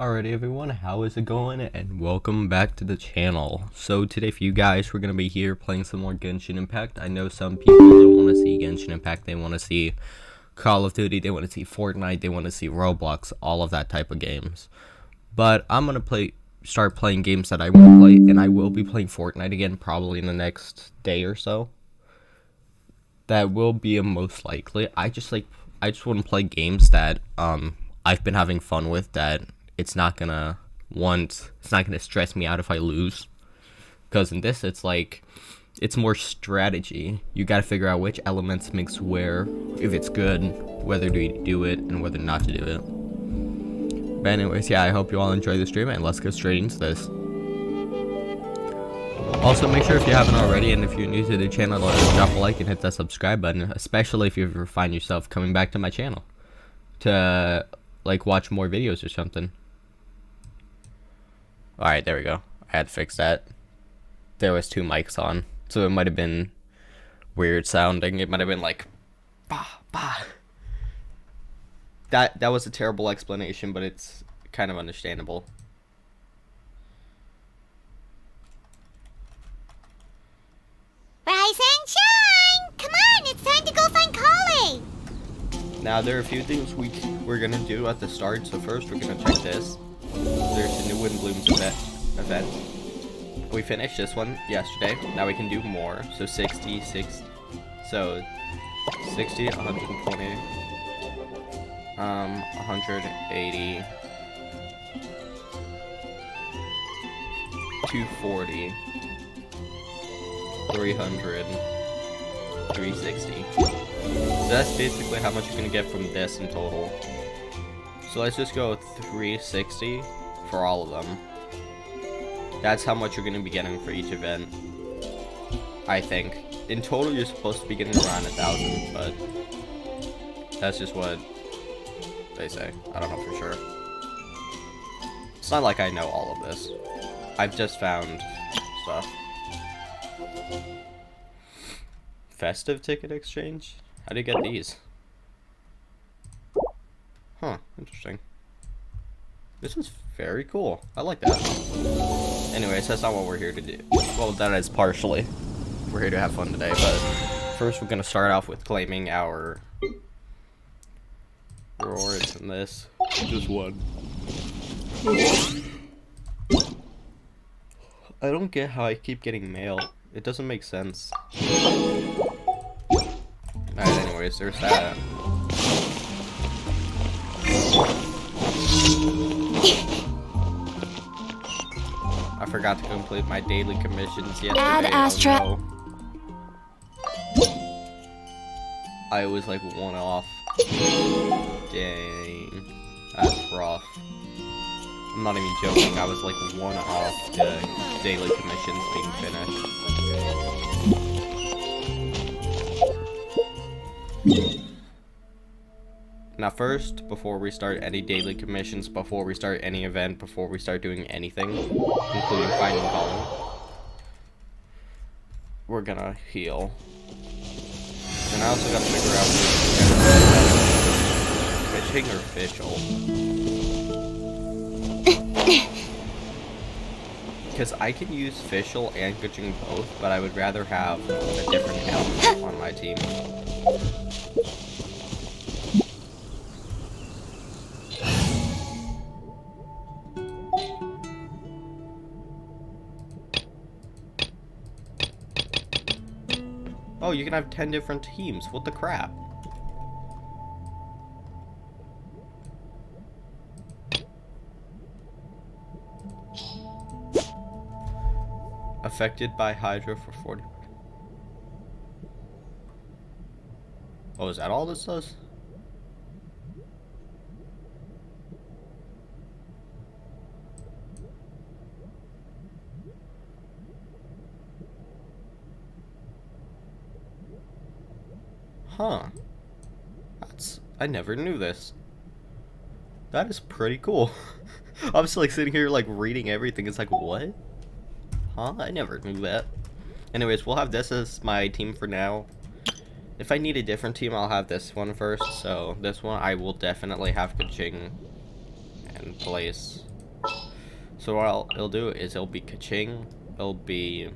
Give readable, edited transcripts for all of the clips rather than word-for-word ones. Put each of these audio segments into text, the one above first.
Alrighty everyone, how is it going? And welcome back to the channel. So today for you guys, we're going to be here playing some more Genshin Impact. I know some people don't want to see Genshin Impact, they want to see Call of Duty, they want to see Fortnite, they want to see Roblox, all of that type of games. But I'm going to start playing games that I want to play, and I will be playing Fortnite again probably in the next day or so. That will be a most likely. I just want to play games that I've been having fun with, that it's not gonna stress me out if I lose, because in this it's more strategy. You gotta figure out which elements mix where, if it's good, whether to do it and whether not to do it. But anyways, yeah, I hope you all enjoy the stream, and let's get straight into this. Also, make sure if you haven't already, and if you're new to the channel, drop a like and hit that subscribe button, especially if you ever find yourself coming back to my channel to watch more videos or something. Alright, there we go. I had to fix that. There was two mics on, so it might have been weird sounding. It might have been like, bah, bah. That was a terrible explanation, but it's kind of understandable. Rise and shine! Come on, it's time to go find Collie! Now, there are a few things we're gonna do at the start, so first we're gonna check this. There's a new Wind Blooms event. We finished this one yesterday. Now we can do more. So 60, 120, 180, 240, 300, 360. So that's basically how much you're gonna get from this in total. So let's just go 360 for all of them. That's how much you're going to be getting for each event, I think. In total, you're supposed to be getting around 1,000, but that's just what they say. I don't know for sure. It's not like I know all of this. I've just found stuff. Festive ticket exchange? How do you get these? Huh, interesting. This is very cool. I like that. Anyways, that's not what we're here to do. Well, that is partially. We're here to have fun today, but first we're gonna start off with claiming our rewards in this. Just one. I don't get how I keep getting mail. It doesn't make sense. Alright, anyways, there's that. I forgot to complete my daily commissions yesterday. Add Astra. Oh, no. I was like one off. Dang. That's rough. I'm not even joking. I was like one off the daily commissions being finished. Now first, before we start any daily commissions, before we start any event, before we start doing anything, including finding Colin, we're gonna heal. And I also gotta figure out fishing or official. Because I can use official and Genshin both, but I would rather have a different element on my team. Oh, you can have 10 different teams. What the crap? Affected by Hydra for 40. Oh, is that all this does? Huh. I never knew this. That is pretty cool. I'm just sitting here reading everything. It's like, what? Huh? I never knew that. Anyways, we'll have this as my team for now. If I need a different team, I'll have this one first. So this one, I will definitely have Genshin and place So what it'll do is it'll be Kaching, it'll be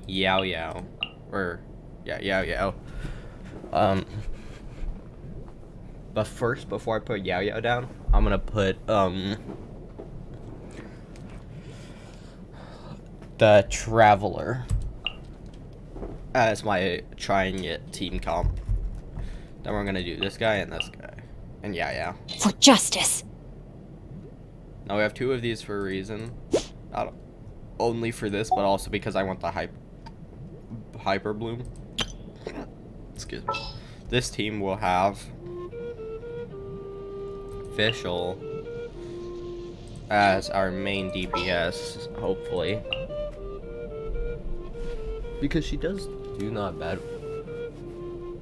Yao Yao, or yeah, Yao Yao. But first, before I put Yao Yao down, I'm gonna put the Traveler as my trying it team comp. Then we're gonna do this guy and this guy, and Yao. For justice. Now we have two of these for a reason, not only for this, but also because I want the Hyper Bloom. Excuse me. This team will have Official as our main DPS, hopefully, because she does do not bad.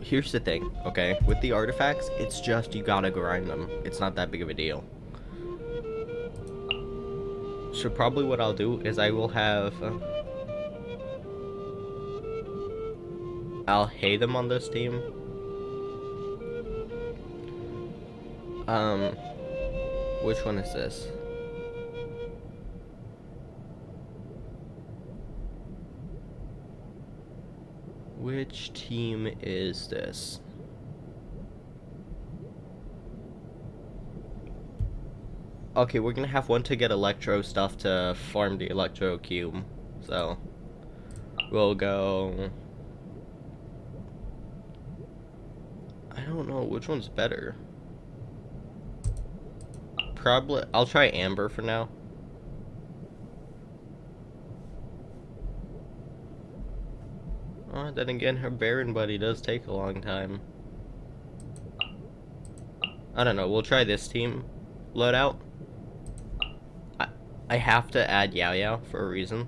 Here's the thing, okay? With the artifacts, it's just you gotta grind them. It's not that big of a deal. So probably what I'll do is I will have I'll hate them on this team. Which one is this? Which team is this? Okay, we're gonna have one to get Electro stuff to farm the Electro Cube. So, we'll go... I don't know, which one's better? Probably, I'll try Amber for now. Oh, then again, her Baron buddy does take a long time. I don't know, we'll try this team loadout. I have to add Yao Yao for a reason.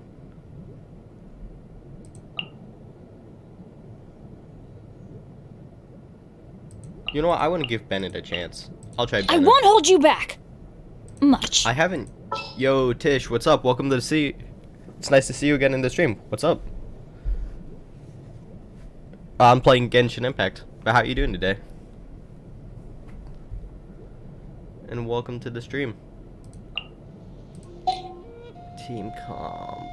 You know what, I want to give Bennett a chance. I'll try Bennett. I won't hold you back. Much. I haven't... Yo, Tish, what's up? Welcome to the sea. It's nice to see you again in the stream. What's up? I'm playing Genshin Impact. But how are you doing today? And welcome to the stream. Team comp.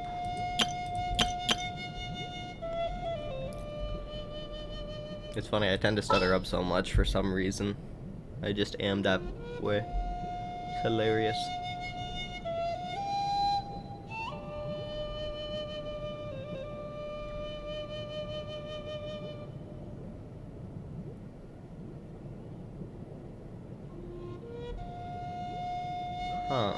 It's funny, I tend to stutter up so much for some reason. I just am that way. It's hilarious. Huh.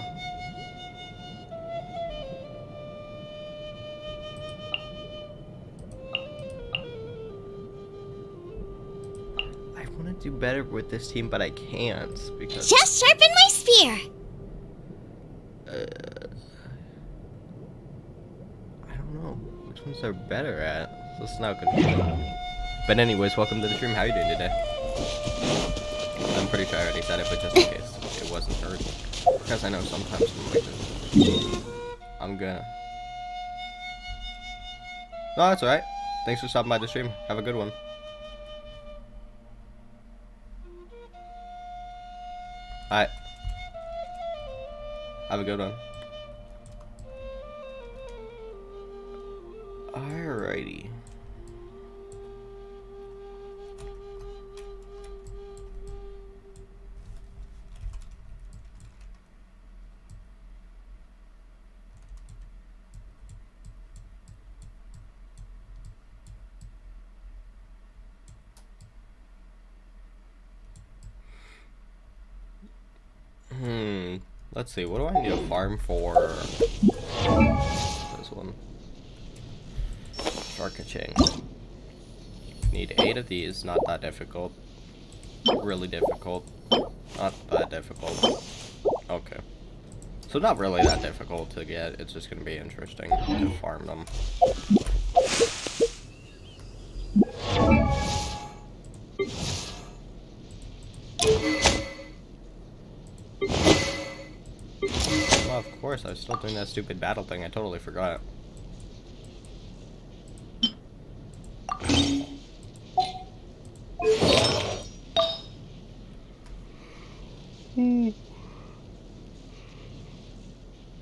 I want to do better with this team, but I can't because... Just sharpen my spear. I don't know which ones they're better at. So it's now confusing. But anyways, welcome to the stream. How are you doing today? I'm pretty sure I already said it, but just in case it wasn't heard. Because I know sometimes I'm like this. I'm gonna... No, that's alright. Thanks for stopping by the stream. Have a good one. Alright. Have a good one. Alrighty. Let's see, what do I need to farm for? This one. Sharkaching. Need 8 of these, not that difficult. Really difficult. Not that difficult. Okay. So not really that difficult to get, it's just gonna be interesting to farm them. Well, of course, I was still doing that stupid battle thing. I totally forgot.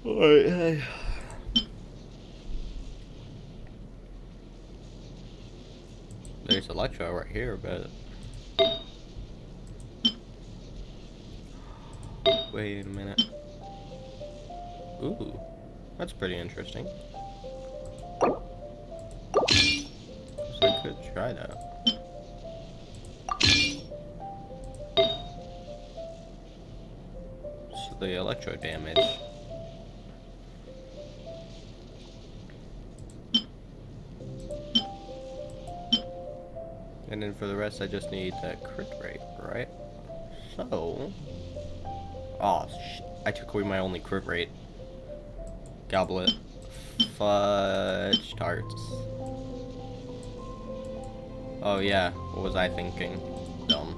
Alright, there's Electro right here, but wait a minute. Ooh, that's pretty interesting. So I could try that. So the electro damage. And then for the rest, I just need that crit rate, right? So, oh, I took away my only crit rate. Goblet. Fudge tarts. Oh yeah, what was I thinking? Dumb.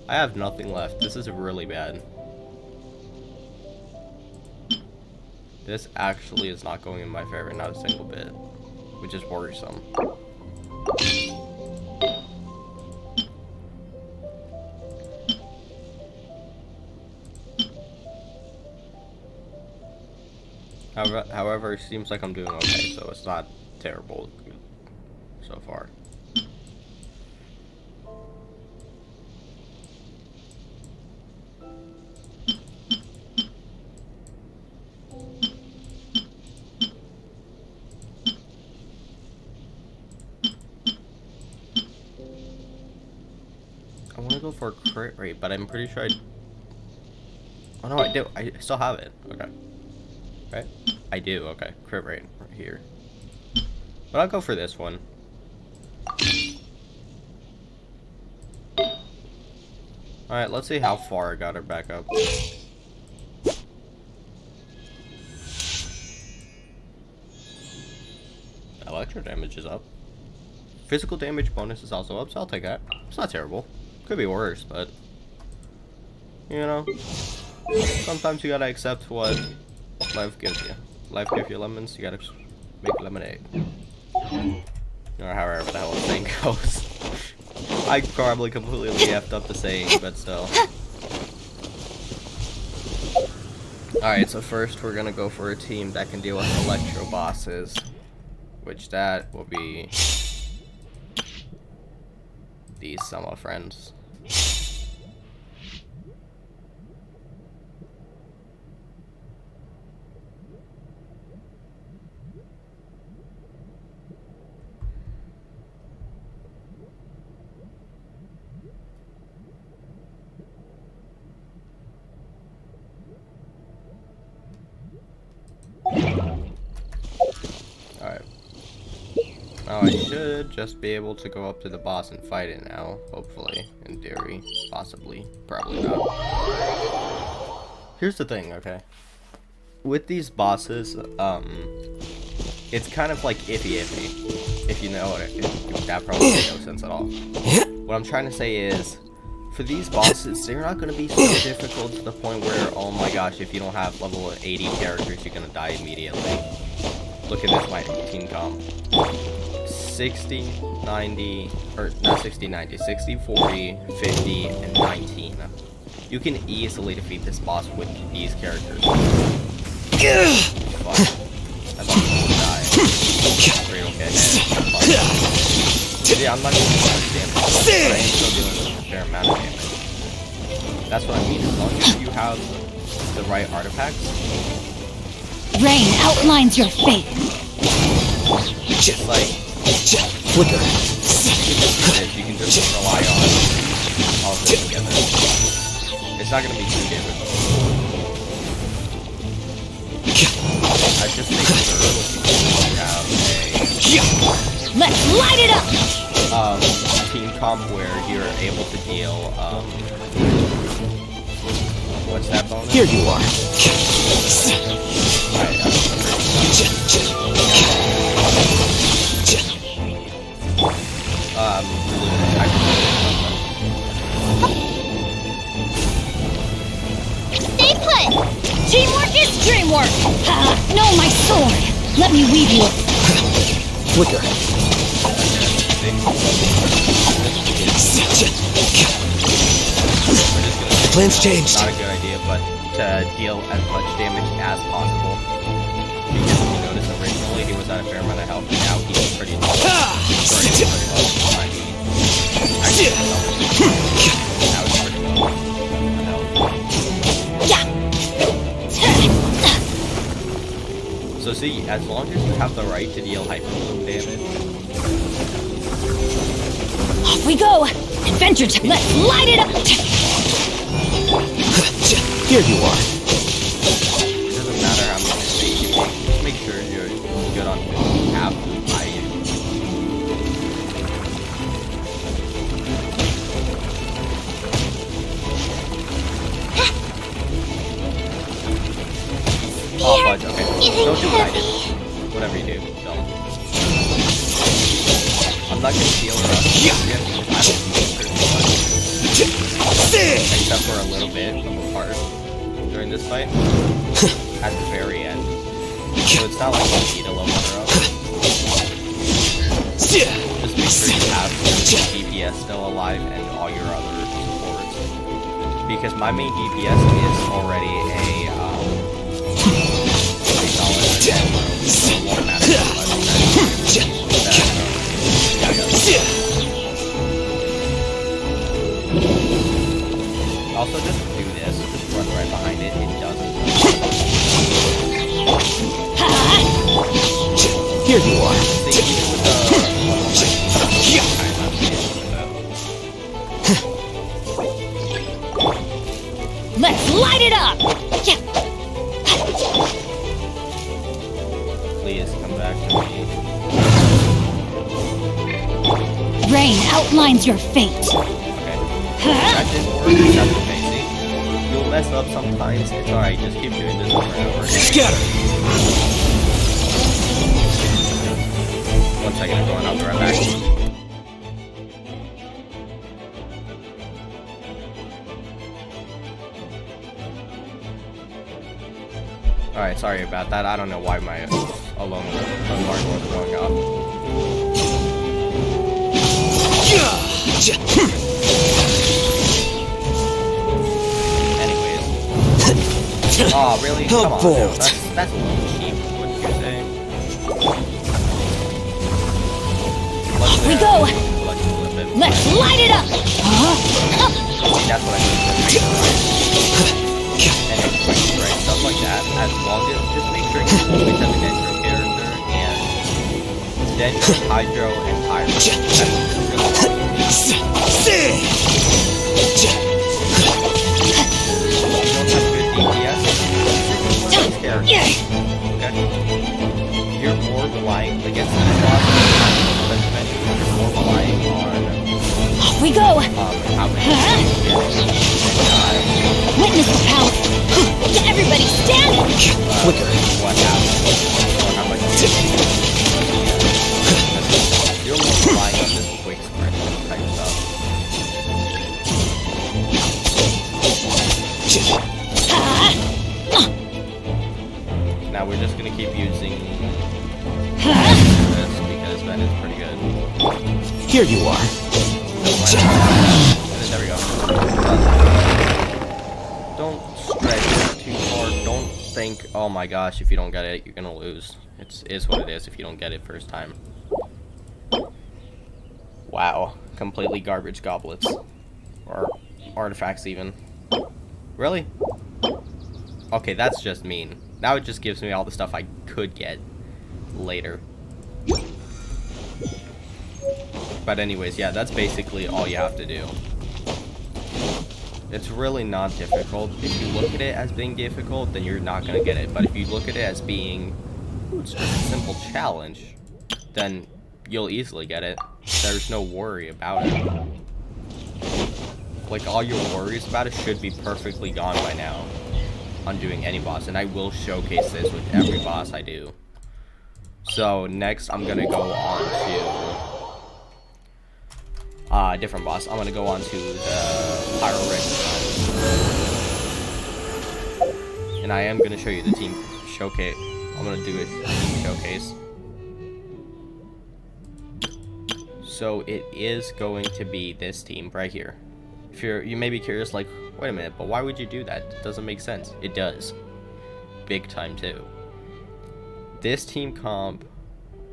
I have nothing left. This is really bad. This actually is not going in my favor, not a single bit. Which is worrisome. However, it seems like I'm doing okay, so it's not terrible so far. I want to go for a crit rate, but I'm pretty sure oh no, I do. I still have it. Okay. Right? I do, okay. Crit rate right here. But I'll go for this one. Alright, let's see how far I got her back up. Electro damage is up. Physical damage bonus is also up, so I'll take that. It's not terrible. Could be worse, but you know, sometimes you gotta accept what life gives you. Life gives you lemons, you gotta make lemonade. Or however the hell the saying goes. I probably completely effed up the saying, but still. Alright, so first we're gonna go for a team that can deal with electro bosses. Which that will be these summer friends. Alright. Now I should just be able to go up to the boss and fight it now, hopefully, in theory, possibly, probably not. Here's the thing, okay? With these bosses, it's kind of like iffy, if you know it. That probably makes no sense at all. What I'm trying to say is, for these bosses, they're not going to be so difficult to the point where, oh my gosh, if you don't have level 80 characters, you're going to die immediately. Look at this, my team comp. 60, 90, or not 60, 90, 60, 40, 50, and 19. You can easily defeat this boss with these characters. Fuck. I thought he would die. Great, okay. Yeah, I'm not doing much damage, but I am still doing a fair amount of damage. That's what I mean, as long as you have the right artifacts. Rain outlines your fate. It's like flicker. You can just rely on all of this together. It's not gonna be too difficult. I just think you have a Let's light it up. Team comp where you're able to deal what's that bonus? Here you are. Stay put! Teamwork is dreamwork. No, my sword. Let me weave you. Flicker. Plans changed. Not a good idea, but to deal as much damage as possible. Because if you notice, originally he was at a fair amount of health, and now he's pretty low. Actually, now he's pretty low on health. So see, as long as you have the right to deal hyper bloom damage. Off we go! Adventure time! Let's light it up! Here you are. It doesn't matter how much space you make. Just make sure you're good on food. You have food by you. Oh, fudge. Okay. Don't do what I did. Whatever you do, don't. I'm not gonna heal her up again because I don't need her too much. Except for a little bit of a part during this fight. At the very end. So it's not like you need a level her up. Just make sure you have your DPS still alive and all your other supports. Because my main DPS is already a so it won't matter also, just do this. Just run right behind it. It doesn't. Here you are. See, even with the Let's light it up! Please come back to me. Rain outlines your fate. Okay. That didn't work. That's okay. See? You'll mess up sometimes. It's alright. Just keep doing this over and over again. Scatter. 1 second, I'm going. I'll be right back. Alright, sorry about that. I don't know why my alarm was going off. Anyways. Oh, really? Come on. No, that's a little cheap. What did you say? Off we go! Let's light it up! See, that's what I mean. And it's right, stuff like that. As long as just make sure you always have an intro character and then hydro and tyrant. That's really you don't have good DPS. Okay? You're more relying against the boss, as you mentioned, you're more relying on Off we go! how many Witness the power! Everybody stand! Flicker. what happens or how much you're more relying on this quick sprint type stuff. Now we're just gonna keep using this because then it's pretty good. Here you are. And then there we go. Don't stretch too hard. Don't think, oh my gosh, if you don't get it, you're gonna lose. It is what it is if you don't get it first time. Wow. Completely garbage goblets. Or artifacts even. Really? Okay, that's just mean. Now it just gives me all the stuff I could get later. But anyways, yeah, that's basically all you have to do. It's really not difficult. If you look at it as being difficult, then you're not going to get it. But if you look at it as being, it's just a simple challenge, then you'll easily get it. There's no worry about it. Like, all your worries about it should be perfectly gone by now on doing any boss. And I will showcase this with every boss I do. So, next I'm going to go on to different boss. I'm gonna go on to the Pyro Ring. And I am gonna show you the team showcase. I'm gonna do a team showcase. So it is going to be this team right here. If you may be curious, like, wait a minute, but why would you do that? It doesn't make sense. It does. Big time, too. This team comp,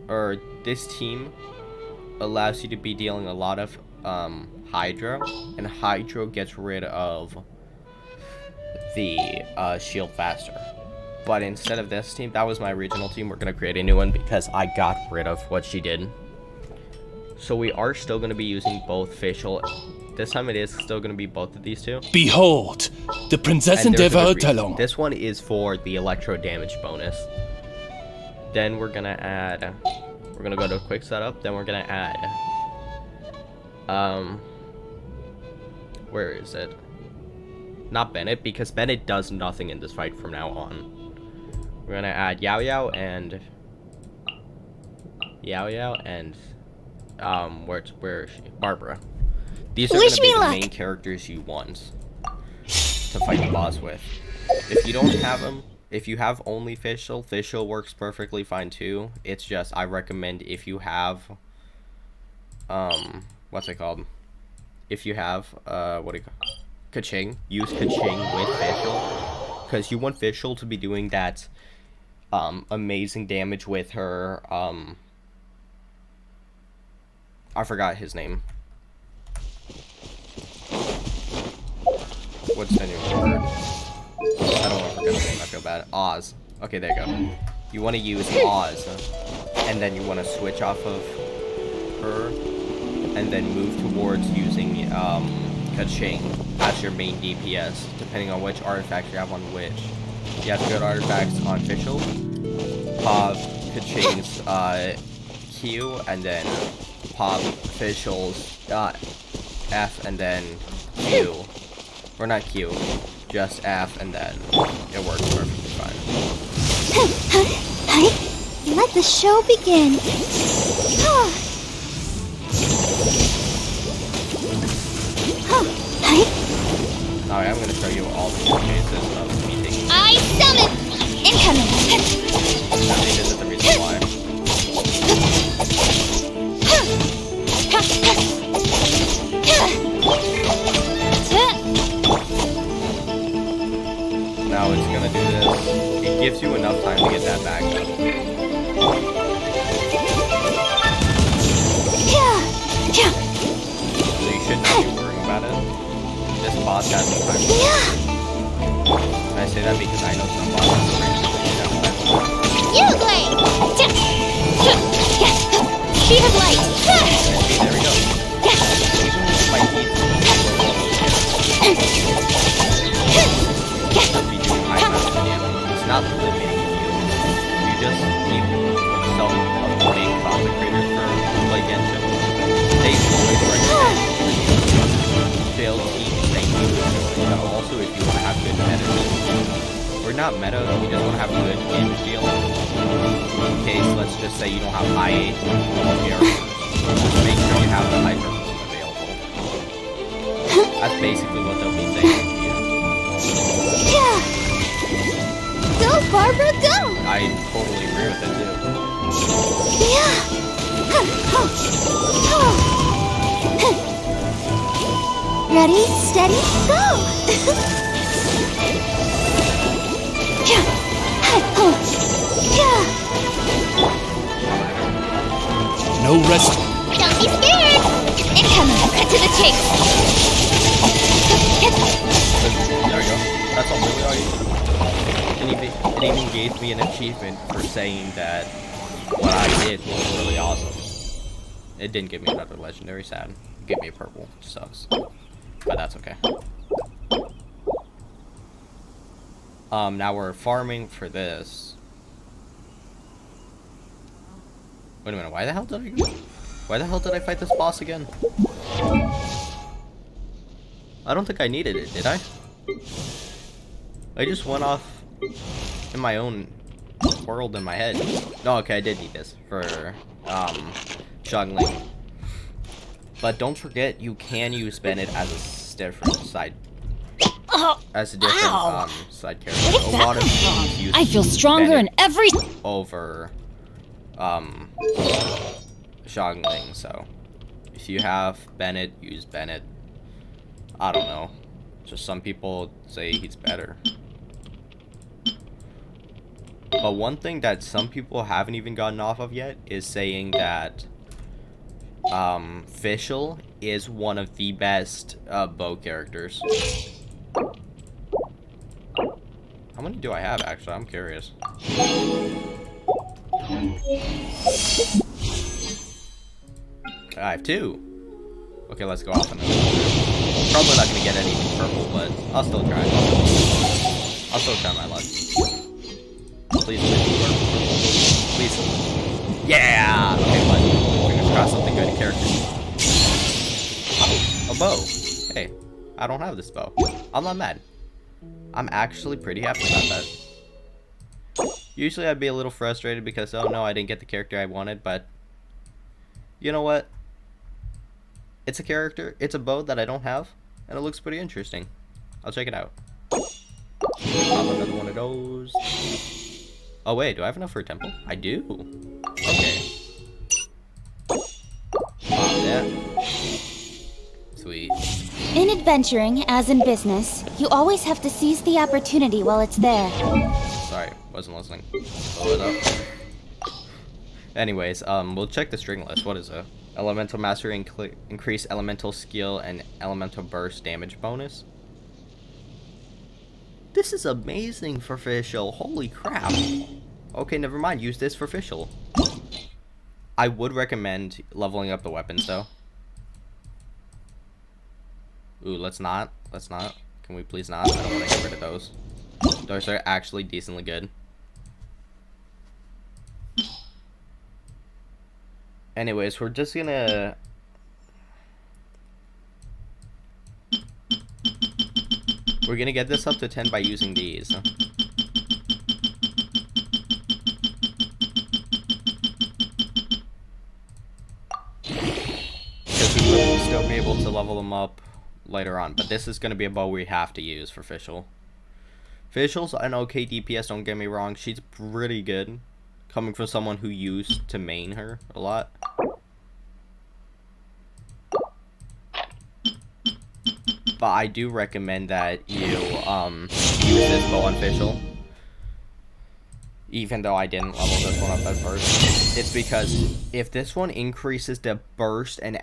or this team allows you to be dealing a lot of Hydro, and Hydro gets rid of the shield faster. But instead of this team, that was my original team. We're going to create a new one because I got rid of what she did. So we are still going to be using both facial. This time it is still going to be both of these two. Behold, the Princess And there's a Endeavor good reason. Talon. This one is for the electro damage bonus. Then we're going to add... We're going to go to a quick setup. Then we're going to add... Where is it? Not Bennett, because Bennett does nothing in this fight from now on. We're gonna add Yao Yao and where is she? Barbara. These are gonna be the main characters you want to fight the boss with. If you don't have them, if you have only Fischl works perfectly fine too. It's just I recommend if you have what's it called? If you have what do you call Kaching, use Kaching with Fischl, because you want Fischl to be doing that amazing damage with her I forgot his name. What's the new word? I don't want to forget his name, I feel bad. Oz. Okay, there you go. You want to use Oz, and then you want to switch off of her, and then move towards using Kaching as your main DPS, depending on which artifact you have on which. You have good artifacts on Fischl, pop Kaching's Q, and then pop Fischl's F, and then Q. Or not Q, just F, and then it works perfectly fine. Let the show begin. Alright, I'm gonna show you all the cases of me taking. I summon! Incoming! Now this is the reason why. Now it's gonna do this. It gives you enough time to get that back up. So you should not be worrying about it. This boss has no time. And I say that because I know some bosses are You blade! Sheet of light! there we go. Even my teeth be doing high amounts of damage. It's not limiting you. You just need some of the main consecrators for play Genshin. They always recommend build teams that you but also if you want to have good meta. Or not meta, you just want to have good damage deal. In case, let's just say you don't have high areas. Just make sure you have the hyper available. That's basically what they'll be saying to you. Go, Barbara, go! I totally agree with it too. Ready, steady, go! No rest. Don't be scared! Incoming! Cut to the chase! There we go. That's all really all you need. It even gave me an achievement for saying that what I did was really awesome. It didn't give me another legendary, sad. It gave me a purple, which sucks. But that's okay. Now we're farming for this. Wait a minute, why the hell did I fight this boss again? I don't think I needed it, did I? I just went off in my own world in my head. No, okay, I did need this for, juggling. But don't forget, you can use Bennett as a different side. As a different, side character. Where did A that lot of come teams from? use I feel stronger in Bennett every... over, Xiangling, so if you have Bennett, use Bennett. I don't know. Just some people say he's better. But one thing that some people haven't even gotten off of yet is saying that Fischl is one of the best bow characters. How many do I have, actually? I'm curious. I have 2. Okay, let's go off on this. Probably not gonna get anything purple, but I'll still try. I'll still try my luck. Please, purple. Please. Yeah! Okay, but fingers crossed something good in character. Oh, a bow. Hey, I don't have this bow. I'm not mad. I'm actually pretty happy about that. Usually I'd be a little frustrated because, oh no, I didn't get the character I wanted, but you know what? It's a character, it's a bow that I don't have, and it looks pretty interesting. I'll check it out. Pop another one of those. Oh wait, do I have enough for a temple? I do. Okay. Pop that. Sweet. In adventuring, as in business, you always have to seize the opportunity while it's there. Sorry, wasn't listening. Blow it up. Anyways, we'll check the string list. What is it? Elemental Mastery, increase elemental skill and elemental burst damage bonus. This is amazing for Fischl. Holy crap. Okay, never mind. Use this for Fischl. I would recommend leveling up the weapons, though. Ooh, let's not. Let's not. Can we please not? I don't want to get rid of those. Those are actually decently good. Anyways, we're just gonna... We're gonna get this up to 10 by using these. Because we will still be able to level them up later on. But this is gonna be a bow we have to use for Fischl. Fischl's an okay DPS, don't get me wrong. She's pretty good. Coming from someone who used to main her a lot. But I do recommend that you use this bow on Fischl. Even though I didn't level this one up at first. It's because if this one increases the burst and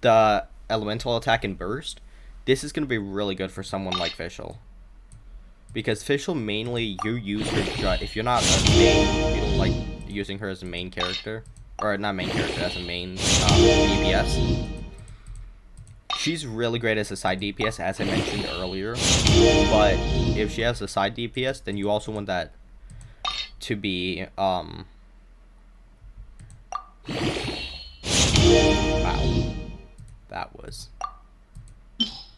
the elemental attack and burst, this is going to be really good for someone like Fischl. Because Fischl mainly, you use her, if you're not a main, you don't like using her as a main character, or not main character, as a main DPS. She's really great as a side DPS, as I mentioned earlier, but if she has a side DPS, then you also want that to be, wow. That was,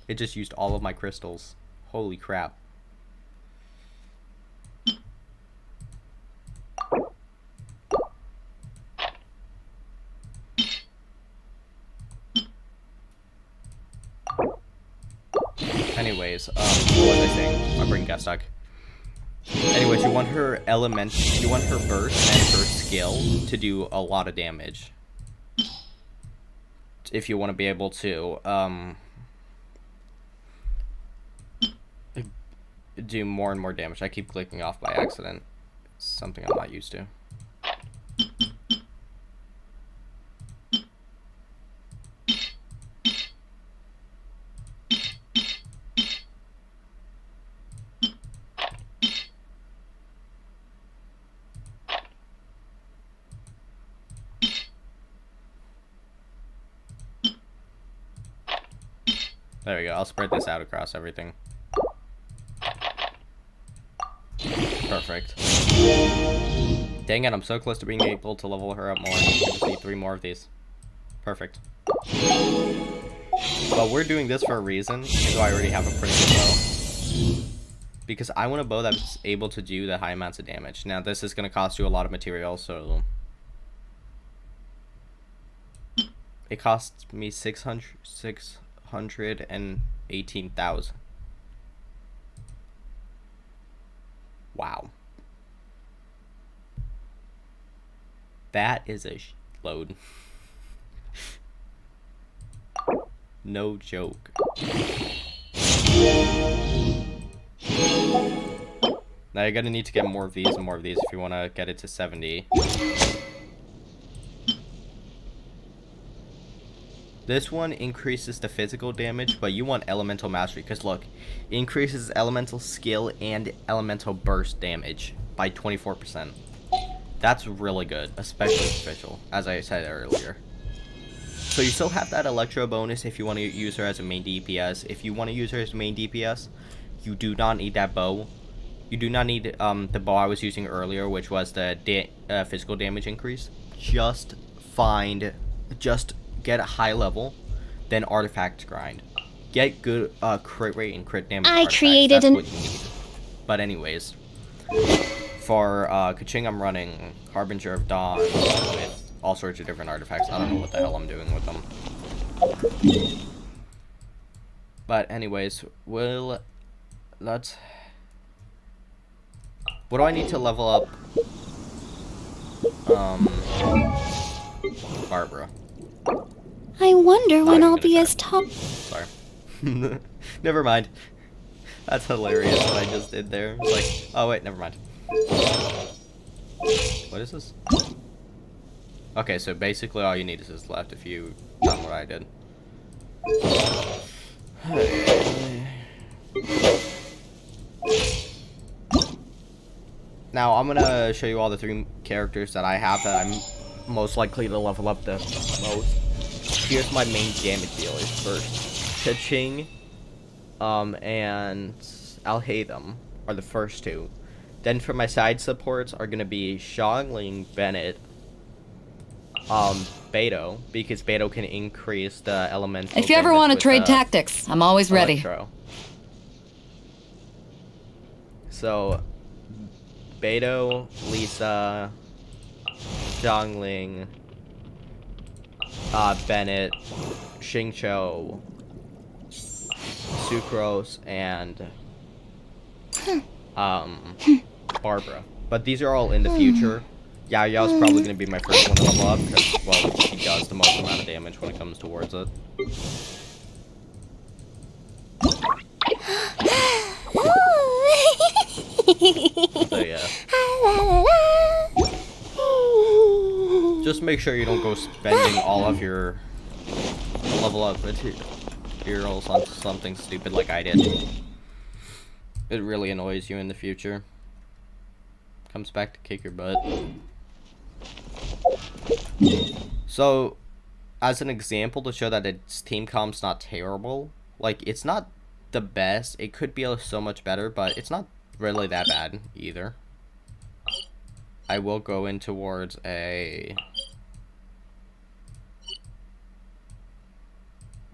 it just used all of my crystals. Holy crap. Anyways, what was I saying? My brain got stuck. Anyways, you want her you want her burst and her skill to do a lot of damage. If you want to be able to, do more and more damage. I keep clicking off by accident. It's something I'm not used to. There we go. I'll spread this out across everything. Perfect. Dang it, I'm so close to being able to level her up more. I just need 3 more of these. Perfect. But we're doing this for a reason, even though I already have a pretty good bow. Because I want a bow that's able to do the high amounts of damage. Now, this is going to cost you a lot of material, so... It costs me 618,000. Wow. That is a load. No joke. Now you're gonna need to get more of these and more of these if you want to get it to 70. This one increases the physical damage, but you want elemental mastery, because look, it increases elemental skill and elemental burst damage by 24%. That's really good, especially official, as I said earlier. So you still have that electro bonus if you want to use her as a main DPS. If you want to use her as a main DPS, you do not need that bow. You do not need the bow I was using earlier, which was the physical damage increase. Just get a high level, then artifact grind. Get good crit rate and crit damage. I created That's what you need. But anyways, for Kaching, I'm running Harbinger of Dawn with all sorts of different artifacts. I don't know what the hell I'm doing with them. But anyways, let's. What do I need to level up? Barbara. I wonder when even I'll gonna be try. as top. Sorry. Never mind. That's hilarious what I just did there. It's like, oh wait, never mind. What is this? Okay, so basically all you need is this left if you done what I did. Now I'm gonna show you all the 3 characters that I have that I'm most likely to level up the most. Here's my main damage dealers first. Kaching, and Alhaitham are the first 2. Then for my side supports are gonna be Xiangling, Bennett, Beto, because Beto can increase the elemental. If you ever want to trade tactics, I'm always ready. Electro. So, Beto, Lisa, Xiangling, Bennett, Xingqiu, Sucrose, and Barbara. But these are all in the future. Yao Yao's probably going to be my first one to level up, because, well, he does the most amount of damage when it comes towards it. So, yeah. Just make sure you don't go spending all of your level up materials on something stupid like I did. It really annoys you in the future. Comes back to kick your butt. So, as an example to show that its team comp's not terrible, like, it's not the best. It could be so much better, but it's not really that bad either. I will go in towards a...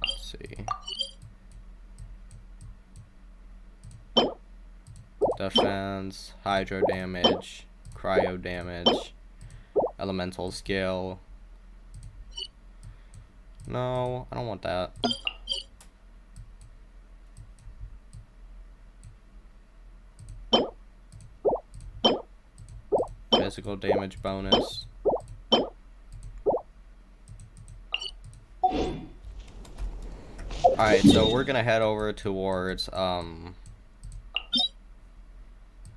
Let's see. Defense, hydro damage, cryo damage, elemental skill. No, I don't want that. Physical damage bonus. Alright, so we're gonna head over towards,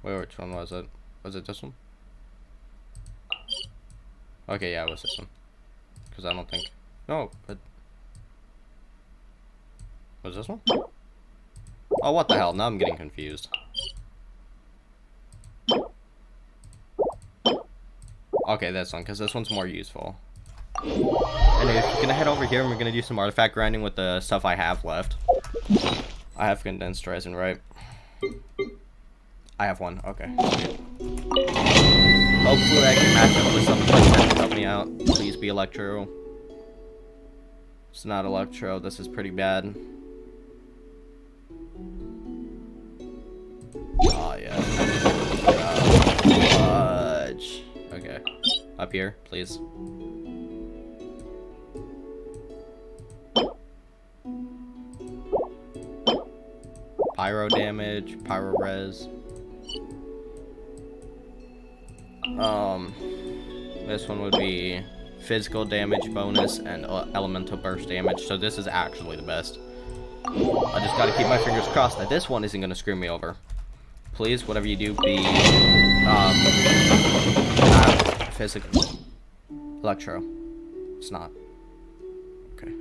wait, which one was it? Was it this one? Okay, yeah, it was this one. Because I don't think... No, but... Was this one? Oh, what the hell? Now I'm getting confused. Okay, this one, because this one's more useful. Anyway, we're gonna head over here and we're gonna do some artifact grinding with the stuff I have left. I have condensed resin, right? I have one, okay. Hopefully I can match up with something that can help me out. Please be Electro. It's not Electro, this is pretty bad. Oh yeah. Fudge. Okay. Up here, please. Pyro damage, pyro res. This one would be physical damage bonus, and elemental burst damage. So this is actually the best. I just gotta keep my fingers crossed that this one isn't gonna screw me over. Please, whatever you do, be physical. Electro. It's not. Okay.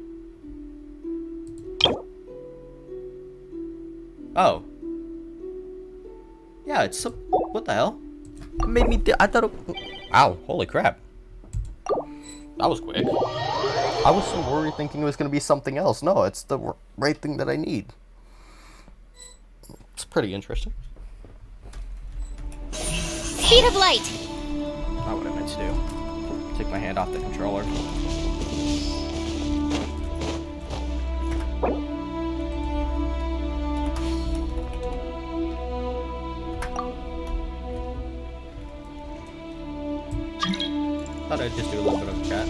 Oh. Yeah, it's some. What the hell? It made me. I thought it. Ow! Holy crap! That was quick. I was so worried thinking it was gonna be something else. No, it's the right thing that I need. It's pretty interesting. Speed of light. Not what I meant to do. Take my hand off the controller. Thought I'd just do a little bit of chat.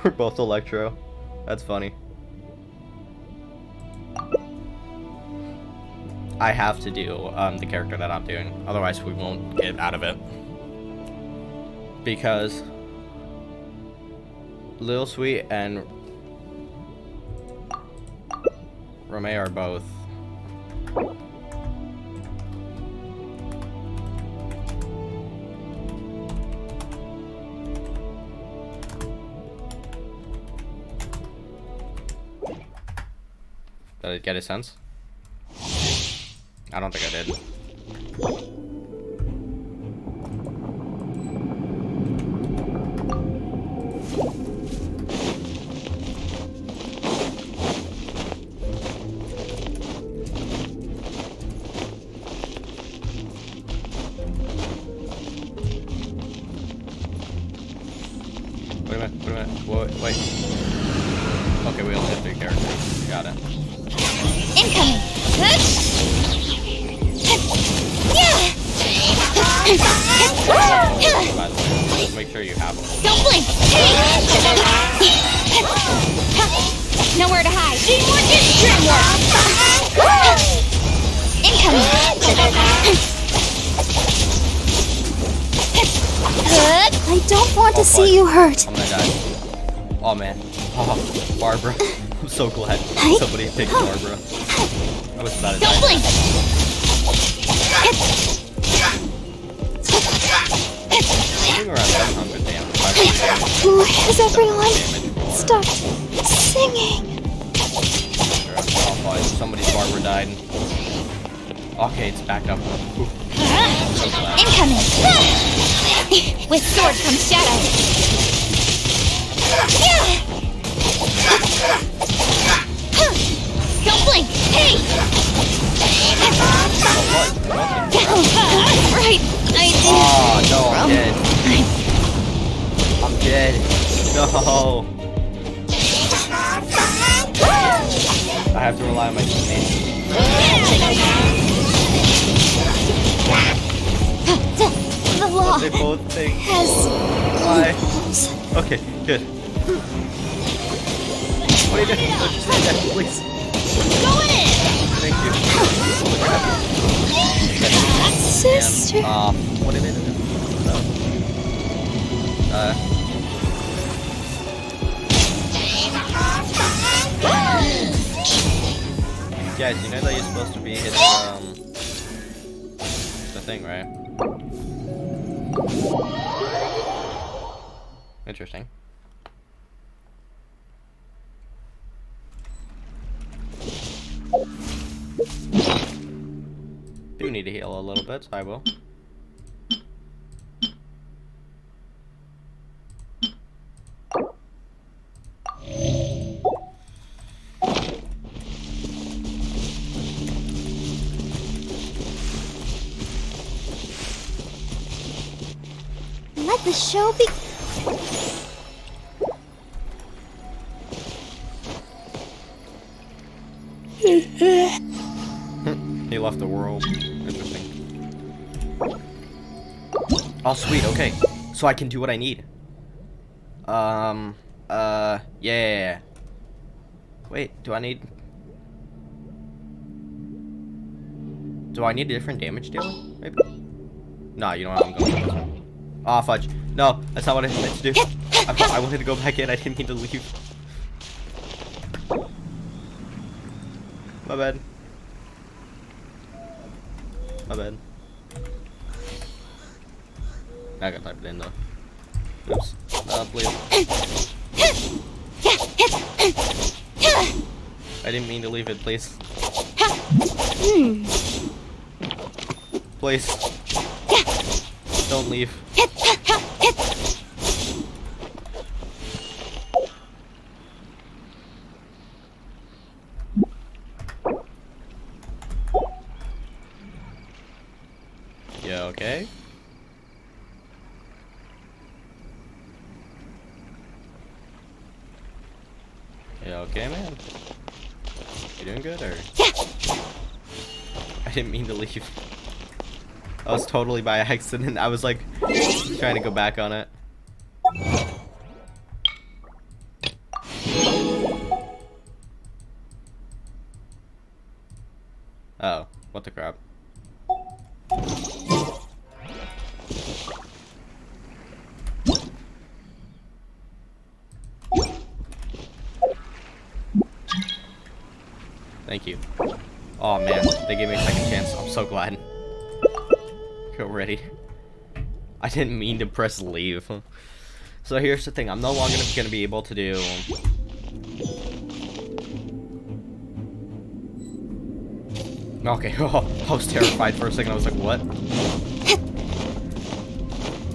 We're both Electro. That's funny. I have to do the character that I'm doing, otherwise we won't get out of it. Because Lil Sweet and Romeo are both Did I get a sense? I don't think I did. Wait a minute. Wait. Okay, we only have 3 characters. Got it. Incoming. By the way, just make sure you have them. Don't blink. Nowhere to hide. Teamwork is dreamwork. Incoming. I don't want to see you hurt. I'm gonna die. Oh man. Oh, Barbara. I'm so glad somebody picked Barbara. I was about to die. Don't blink. I'm around 700 damage. 500 damage. Why has everyone Damage. stopped singing? Oh boy, somebody's Barbara died. Okay, it's back up. Ooh. So glad. Incoming. With sword comes shadow. Don't blink. Hey. Right. I did. Oh no, I'm dead. I'm dead. No. I have to rely on my teammates. The law They both think. has Why? loopholes. Okay, good. What are you doing? No, just like that, please. Going in! Thank you. Sister. What did it do? Guys, you know that you're supposed to be hitting, the thing, right? Interesting. Do need to heal a little bit, so I will. Let the show be. He left the world. Interesting. Oh, sweet. Okay, so I can do what I need. Yeah. Wait, do I need? Do I need a different damage dealer? Maybe? Nah, you know what? I'm going with this one. Aw, fudge. No, that's not what I meant to do. I wanted to go back in. I didn't mean to leave. My bad. My bad. I gotta type it in though. Oops. Please. I didn't mean to leave it, please. Please. Don't leave. Yeah, okay. Yeah, okay, man. You doing good, or? I didn't mean to leave. That was totally by accident. I was like trying to go back on it. Oh, what the crap? Thank you. Oh man, they gave me a second chance. I'm so glad. Go ready. I didn't mean to press leave. So here's the thing, I'm no longer gonna be able to do okay, oh, I was terrified for a second. I was like, what?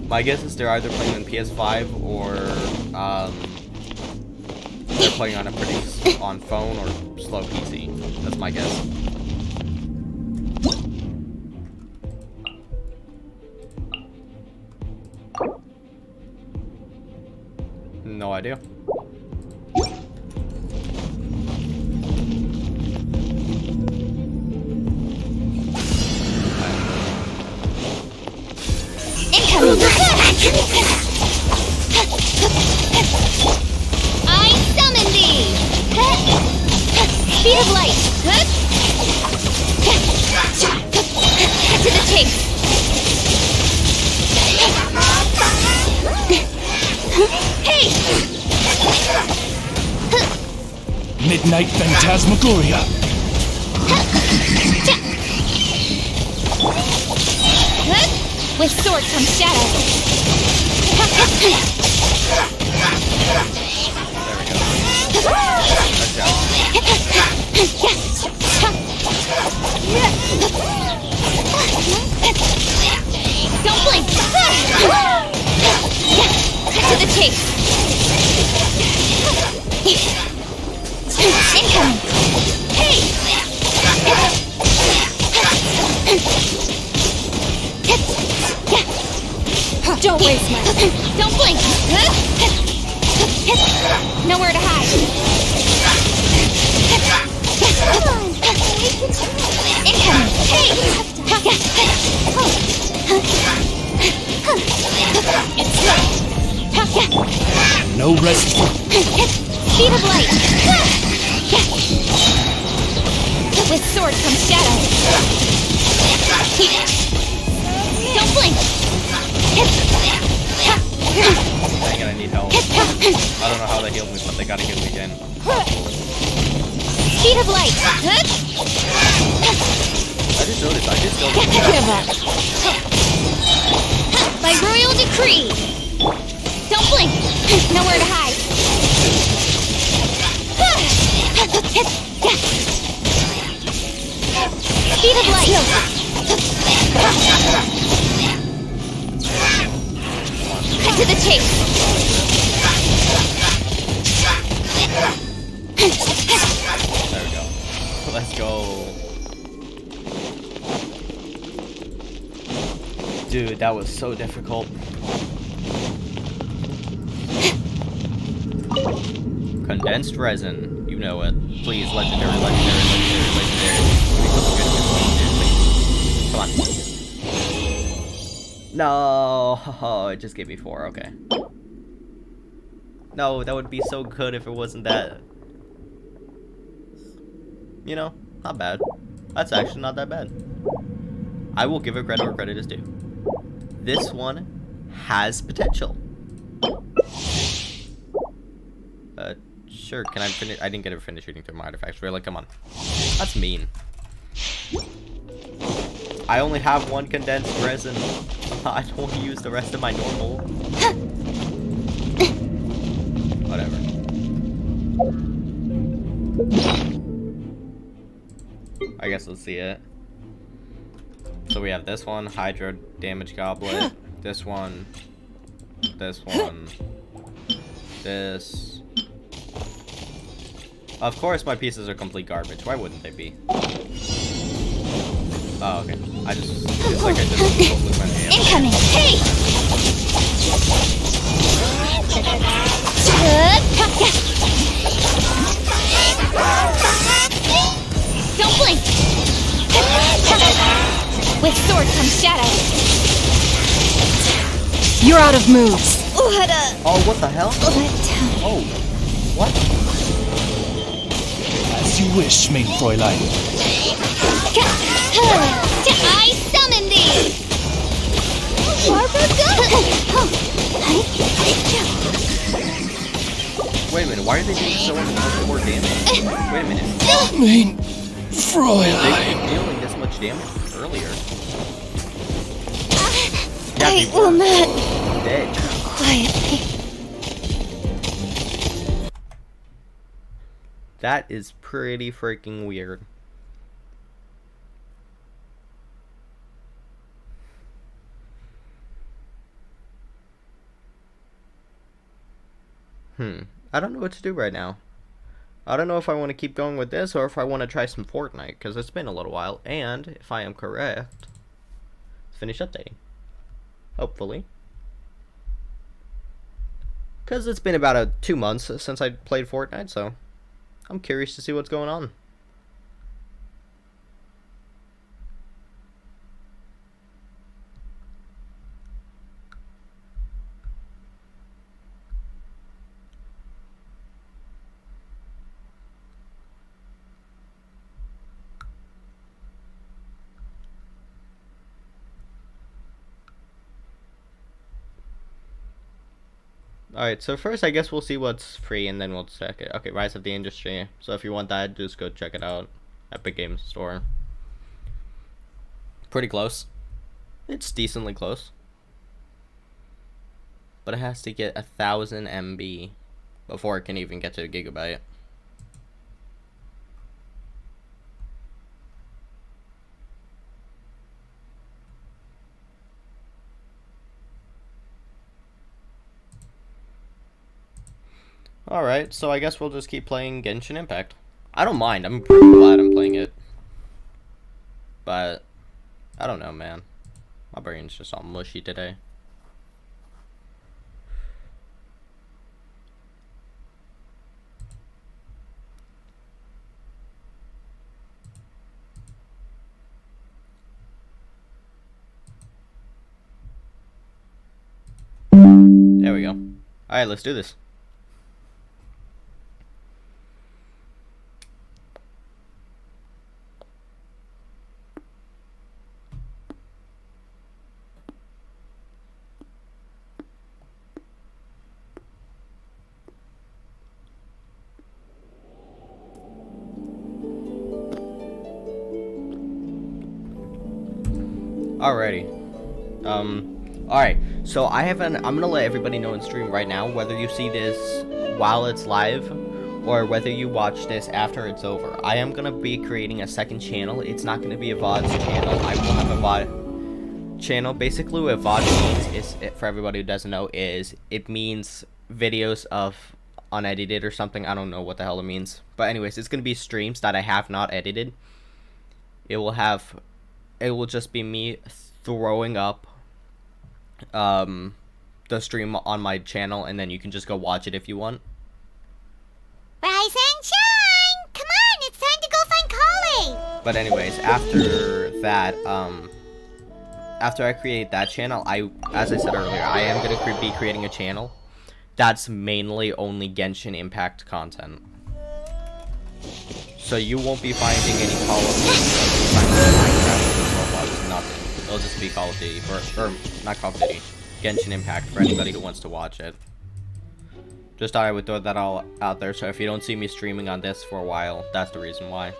My guess is they're either playing on PS5 or they're playing on on phone or slow PC. That's my guess. No idea. I summon thee! Speed of light! To the chase! Hey! Midnight Phantasmagoria. With sword comes shadow. Don't blink! To the chase! Incoming! Hey! Don't waste my time. Don't blink! Nowhere to hide! Incoming! Hey! No rest. Speed of light! With sword comes shadow. Don't blink! Dang it, I need help. I don't know how they healed me, but they gotta heal me again. Speed of light! I just noticed, I just don't Give up! By royal decree! Don't blink! Nowhere to hide! Speed of light! To the chase! There we go. Let's go. Dude, that was so difficult. Condensed resin. You know it. Please, legendary, legendary, legendary, legendary. Come on. No, oh, it just gave me 4. Okay. No, that would be so good if it wasn't that. You know, not bad. That's actually not that bad. I will give it credit where credit is due. This one has potential. Sure, can I finish? I didn't get to finish reading through my artifacts. Really, come on. That's mean. I only have one condensed resin. I don't want to use the rest of my normal. Whatever. I guess let's see it. So we have this one, Hydro Damage Goblet. This one. This one. This. Of course my pieces are complete garbage. Why wouldn't they be? Oh, okay. It's like I just with my hand. Incoming! Hey! Don't blink! With sword comes shadow. You're out of moves. Oh, what the hell? Oh, what? As you wish, main Fräulein. I summon thee! Wait a minute, why are they doing so much more damage? Wait a minute. Main They Fräulein. were dealing this much damage earlier. I will not Dead. quietly. That is pretty freaking weird. I don't know what to do right now. I don't know if I want to keep going with this or if I want to try some Fortnite, because it's been a little while, and if I am correct, finish updating. Hopefully. Because it's been about 2 months since I played Fortnite, so I'm curious to see what's going on. Alright, so first I guess we'll see what's free and then we'll check it. Okay, Rise of the Industry. So if you want that, just go check it out. Epic Games Store. Pretty close. It's decently close. But it has to get 1000 MB before it can even get to a gigabyte. Alright, so I guess we'll just keep playing Genshin Impact. I don't mind, I'm pretty glad I'm playing it. But, I don't know, man. My brain's just all mushy today. There we go. Alright, let's do this. Alrighty. Alright, so I'm gonna let everybody know in stream right now whether you see this while it's live or whether you watch this after it's over. I am gonna be creating a second channel. It's not gonna be a VODs channel. I will have a VOD channel. Basically what VOD means is, for everybody who doesn't know, is it means videos of unedited or something. I don't know what the hell it means. But anyways, it's gonna be streams that I have not edited. It will just be me throwing up the stream on my channel, and then you can just go watch it if you want. Rise and shine! Come on, it's time to go find Collie! But anyways, after that, after I create that channel, as I said earlier, I am gonna be creating a channel that's mainly only Genshin Impact content. So you won't be finding any Call of Duty, Minecraft, Roblox, nothing. It'll just be Call of Duty, or not Call of Duty, Genshin Impact for anybody who wants to watch it. Just thought I would throw that all out there, so if you don't see me streaming on this for a while, that's the reason why.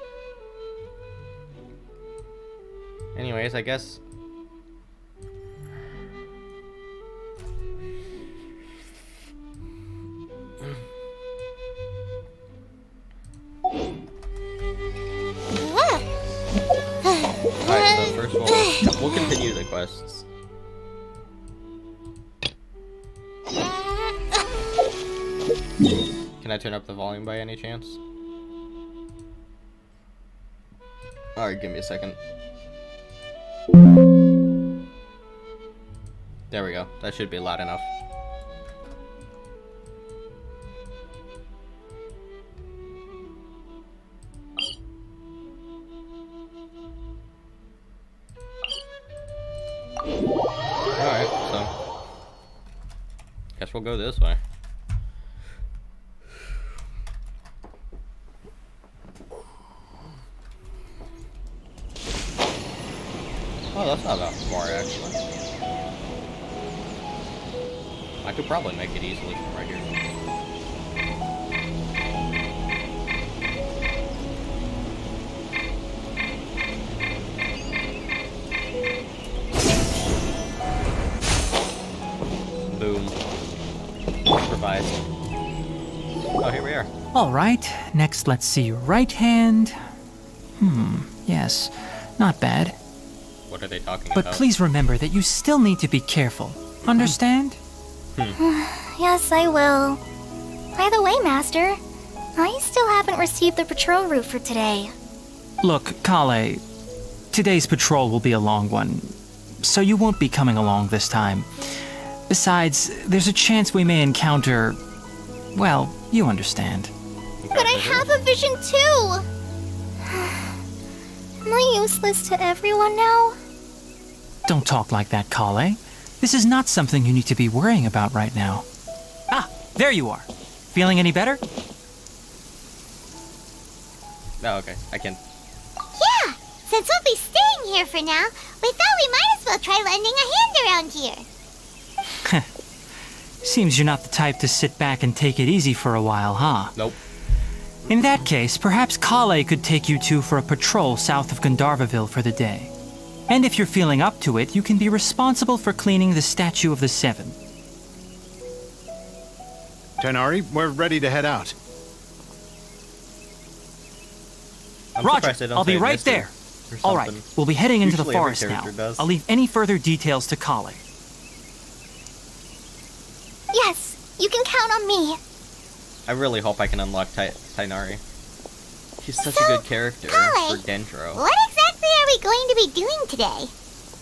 Anyways, I guess... Alright, so first of all, we'll continue the quests. Can I turn up the volume by any chance? Alright, give me a second. There we go. That should be loud enough. Alright, so guess we'll go this way. Oh, that's not that far, actually. I could probably make it easily from right here. Boom. Improvised. Oh, here we are. All right, next let's see your right hand. Yes, not bad. What are they talking But about? please remember that you still need to be careful. Understand? Yes, I will. By the way, Master, I still haven't received the patrol route for today. Look, Kale, today's patrol will be a long one, so you won't be coming along this time. Besides, there's a chance we may encounter... well, you understand. But I have a vision too! Am I useless to everyone now? Don't talk like that, Kale. This is not something you need to be worrying about right now. Ah, there you are. Feeling any better? Oh, okay. I can. Yeah! Since we'll be staying here for now, we thought we might as well try lending a hand around here. Seems you're not the type to sit back and take it easy for a while, huh? Nope. In that case, perhaps Kale could take you two for a patrol south of Gandharvaville for the day. And if you're feeling up to it, you can be responsible for cleaning the Statue of the Seven. Tighnari, we're ready to head out. I'm Roger, surprised they don't I'll be say right Mister there. or All right, something. we'll be heading into the Usually every forest now. character does. I'll leave any further details to Kale. Yes, you can count on me. I really hope I can unlock Tighnari. She's such a So, good character Kale, for Dendro. What exactly are we going to be doing today?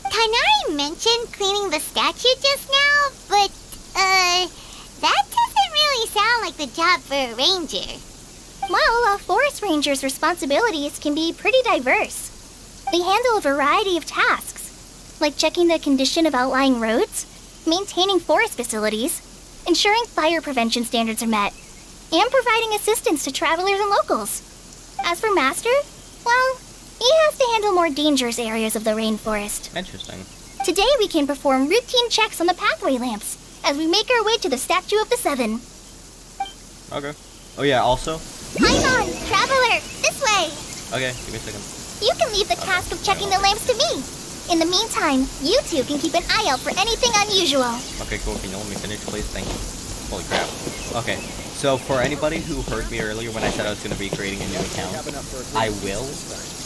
Tighnari mentioned cleaning the statue just now, but, that doesn't really sound like the job for a ranger. Well, a forest ranger's responsibilities can be pretty diverse. They handle a variety of tasks, like checking the condition of outlying roads, maintaining forest facilities, ensuring fire prevention standards are met, and providing assistance to travelers and locals. As for Master, well, he has to handle more dangerous areas of the rainforest. Interesting. Today we can perform routine checks on the pathway lamps as we make our way to the Statue of the Seven. Okay. Oh yeah, also... Hang on, traveler, this way. Okay, give me a second. You can leave the task of checking the lamps to me. In the meantime, you two can keep an eye out for anything unusual. Okay, cool. Can you let me finish, please? Thank you. Holy crap. Okay, so for anybody who heard me earlier when I said I was going to be creating a new account, I will...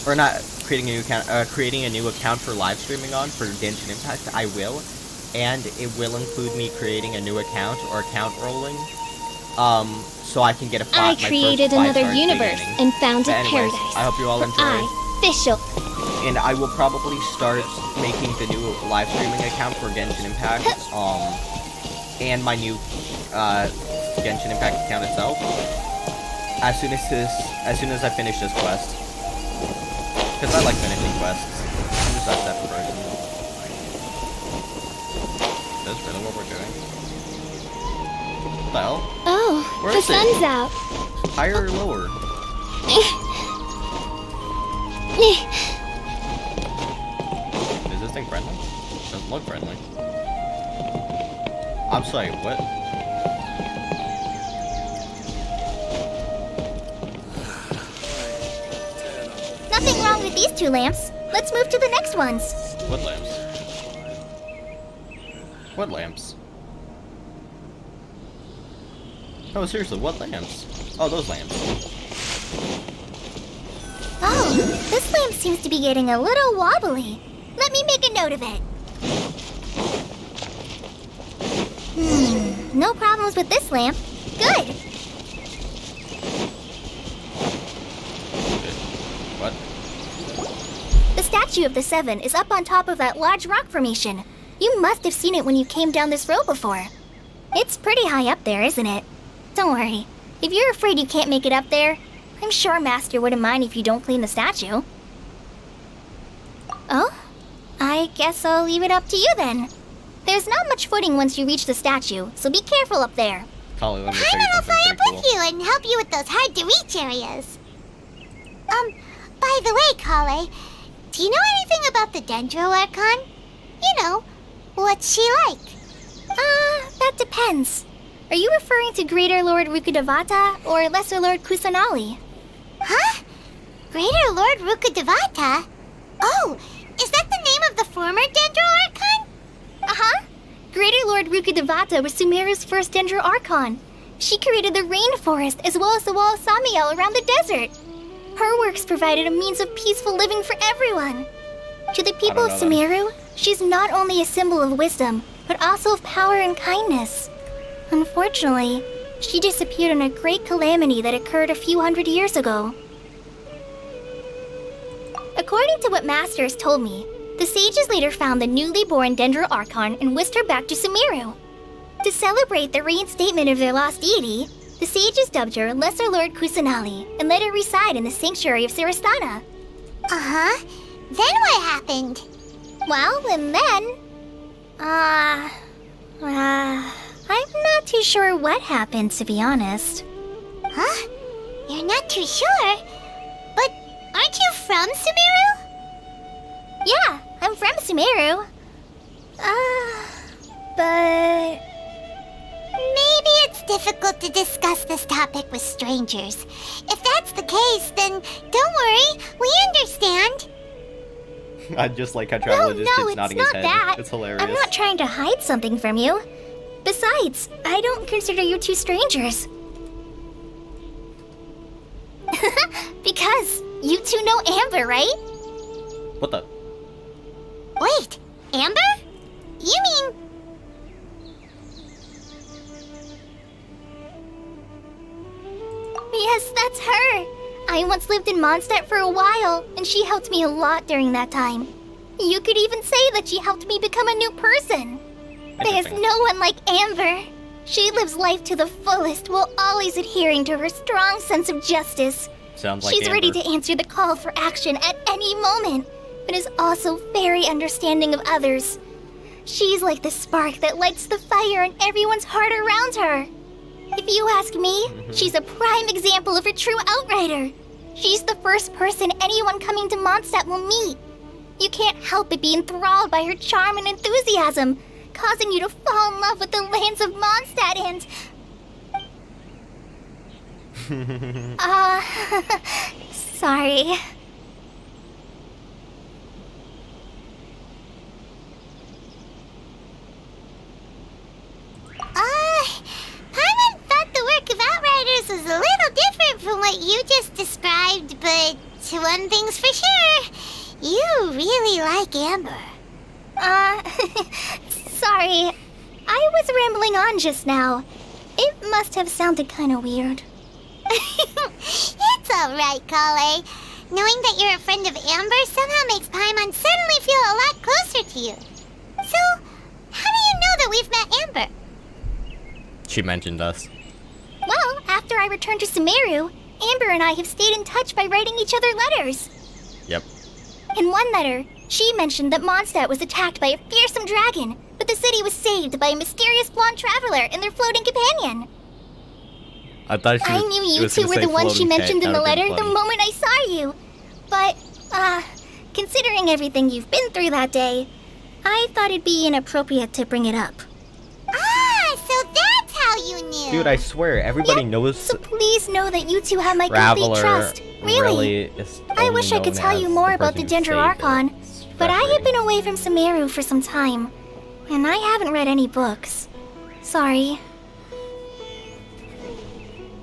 Or not creating a new account, creating a new account for live streaming on for Genshin Impact, I will. And it will include me creating a new account or account rolling. So I can get a I created another universe and founded But anyways, paradise. I hope you all enjoy. Official. And I will probably start making the new live streaming account for Genshin Impact, and my new Genshin Impact account itself. As soon as I finish this quest, because I like finishing quests. I'm just that type of person. Is this really what we're doing? What the hell? Oh, Where the is it? sun's out. Higher or lower? Is this this thing friendly? Doesn't look friendly. I'm sorry, what? Nothing wrong with these 2 lamps. Let's move to the next ones. What lamps? What lamps? Oh, seriously, what lamps? Oh, those lamps. Oh, this lamp seems to be getting a little wobbly. Let me make a note of it. No problems with this lamp. Good. What? The statue of the 7 is up on top of that large rock formation. You must have seen it when you came down this road before. It's pretty high up there, isn't it? Don't worry. If you're afraid you can't make it up there, I'm sure Master wouldn't mind if you don't clean the statue. Oh? I guess I'll leave it up to you then. There's not much footing once you reach the statue, so be careful up there. Holly, let me show Paimon you will something fly up pretty with cool. you and help you with those hard-to-reach areas. By the way, Kale, do you know anything about the Dendro Archon? You know, what's she like? That depends. Are you referring to Greater Lord Rukkhadevata or Lesser Lord Kusanali? Huh? Greater Lord Rukkhadevata? Oh, is that the name of the former Dendro Archon? Uh-huh. Greater Lord Rukkhadevata was Sumeru's first Dendro Archon. She created the rainforest as well as the wall of Samiel around the desert. Her works provided a means of peaceful living for everyone. To the people of know that. Sumeru, she's not only a symbol of wisdom, but also of power and kindness. Unfortunately, she disappeared in a great calamity that occurred a few hundred years ago. According to what Master has told me, the sages later found the newly born Dendro Archon and whisked her back to Sumeru. To celebrate the reinstatement of their lost deity, the sages dubbed her Lesser Lord Kusanali and let her reside in the sanctuary of Sarastana. Uh-huh. Then what happened? Well, and then... I'm not too sure what happened, to be honest. Huh? You're not too sure? But aren't you from Sumeru? Yeah, I'm from Sumeru. But... Maybe it's difficult to discuss this topic with strangers. If that's the case, then don't worry, we understand. I just like how Traveler just keeps it's nodding not his head. that. It's hilarious. I'm not trying to hide something from you. Besides, I don't consider you 2 strangers. Because you 2 know Amber, right? What the? Wait, Amber? You mean... Yes, that's her. I once lived in Mondstadt for a while, and she helped me a lot during that time. You could even say that she helped me become a new person. There's Interesting. no one like Amber. She lives life to the fullest while always adhering to her strong sense of justice. Sounds like She's Amber. ready to answer the call for action at any moment, but is also very understanding of others. She's like the spark that lights the fire in everyone's heart around her. If you ask me, she's a prime example of a true outrider. She's the first person anyone coming to Mondstadt will meet. You can't help but be enthralled by her charm and enthusiasm, causing you to fall in love with the lands of Mondstadt and... sorry. Paimon thought the work of Outriders was a little different from what you just described, but one thing's for sure, you really like Amber. Sorry. I was rambling on just now. It must have sounded kind of weird. It's alright, Kale. Knowing that you're a friend of Amber somehow makes Paimon suddenly feel a lot closer to you. So, how do you know that we've met Amber? She mentioned us. Well, after I returned to Sumeru, Amber and I have stayed in touch by writing each other letters. Yep. In one letter, she mentioned that Mondstadt was attacked by a fearsome dragon, but the city was saved by a mysterious blonde traveler and their floating companion. I thought she was, I knew she you was 2 gonna were say the ones she floating mentioned cat. in the That would've letter been the funny. moment I saw you. But, considering everything you've been through that day, I thought it'd be inappropriate to bring it up. Ah, so that's how you knew. Dude, I swear, everybody knows So please know that you two have my complete Traveler trust. Really. is I only wish I could known tell as you more about the person who saved Dendroarchon, it. It's but I have frustrating. been away from Sumeru for some time, and I haven't read any books. Sorry.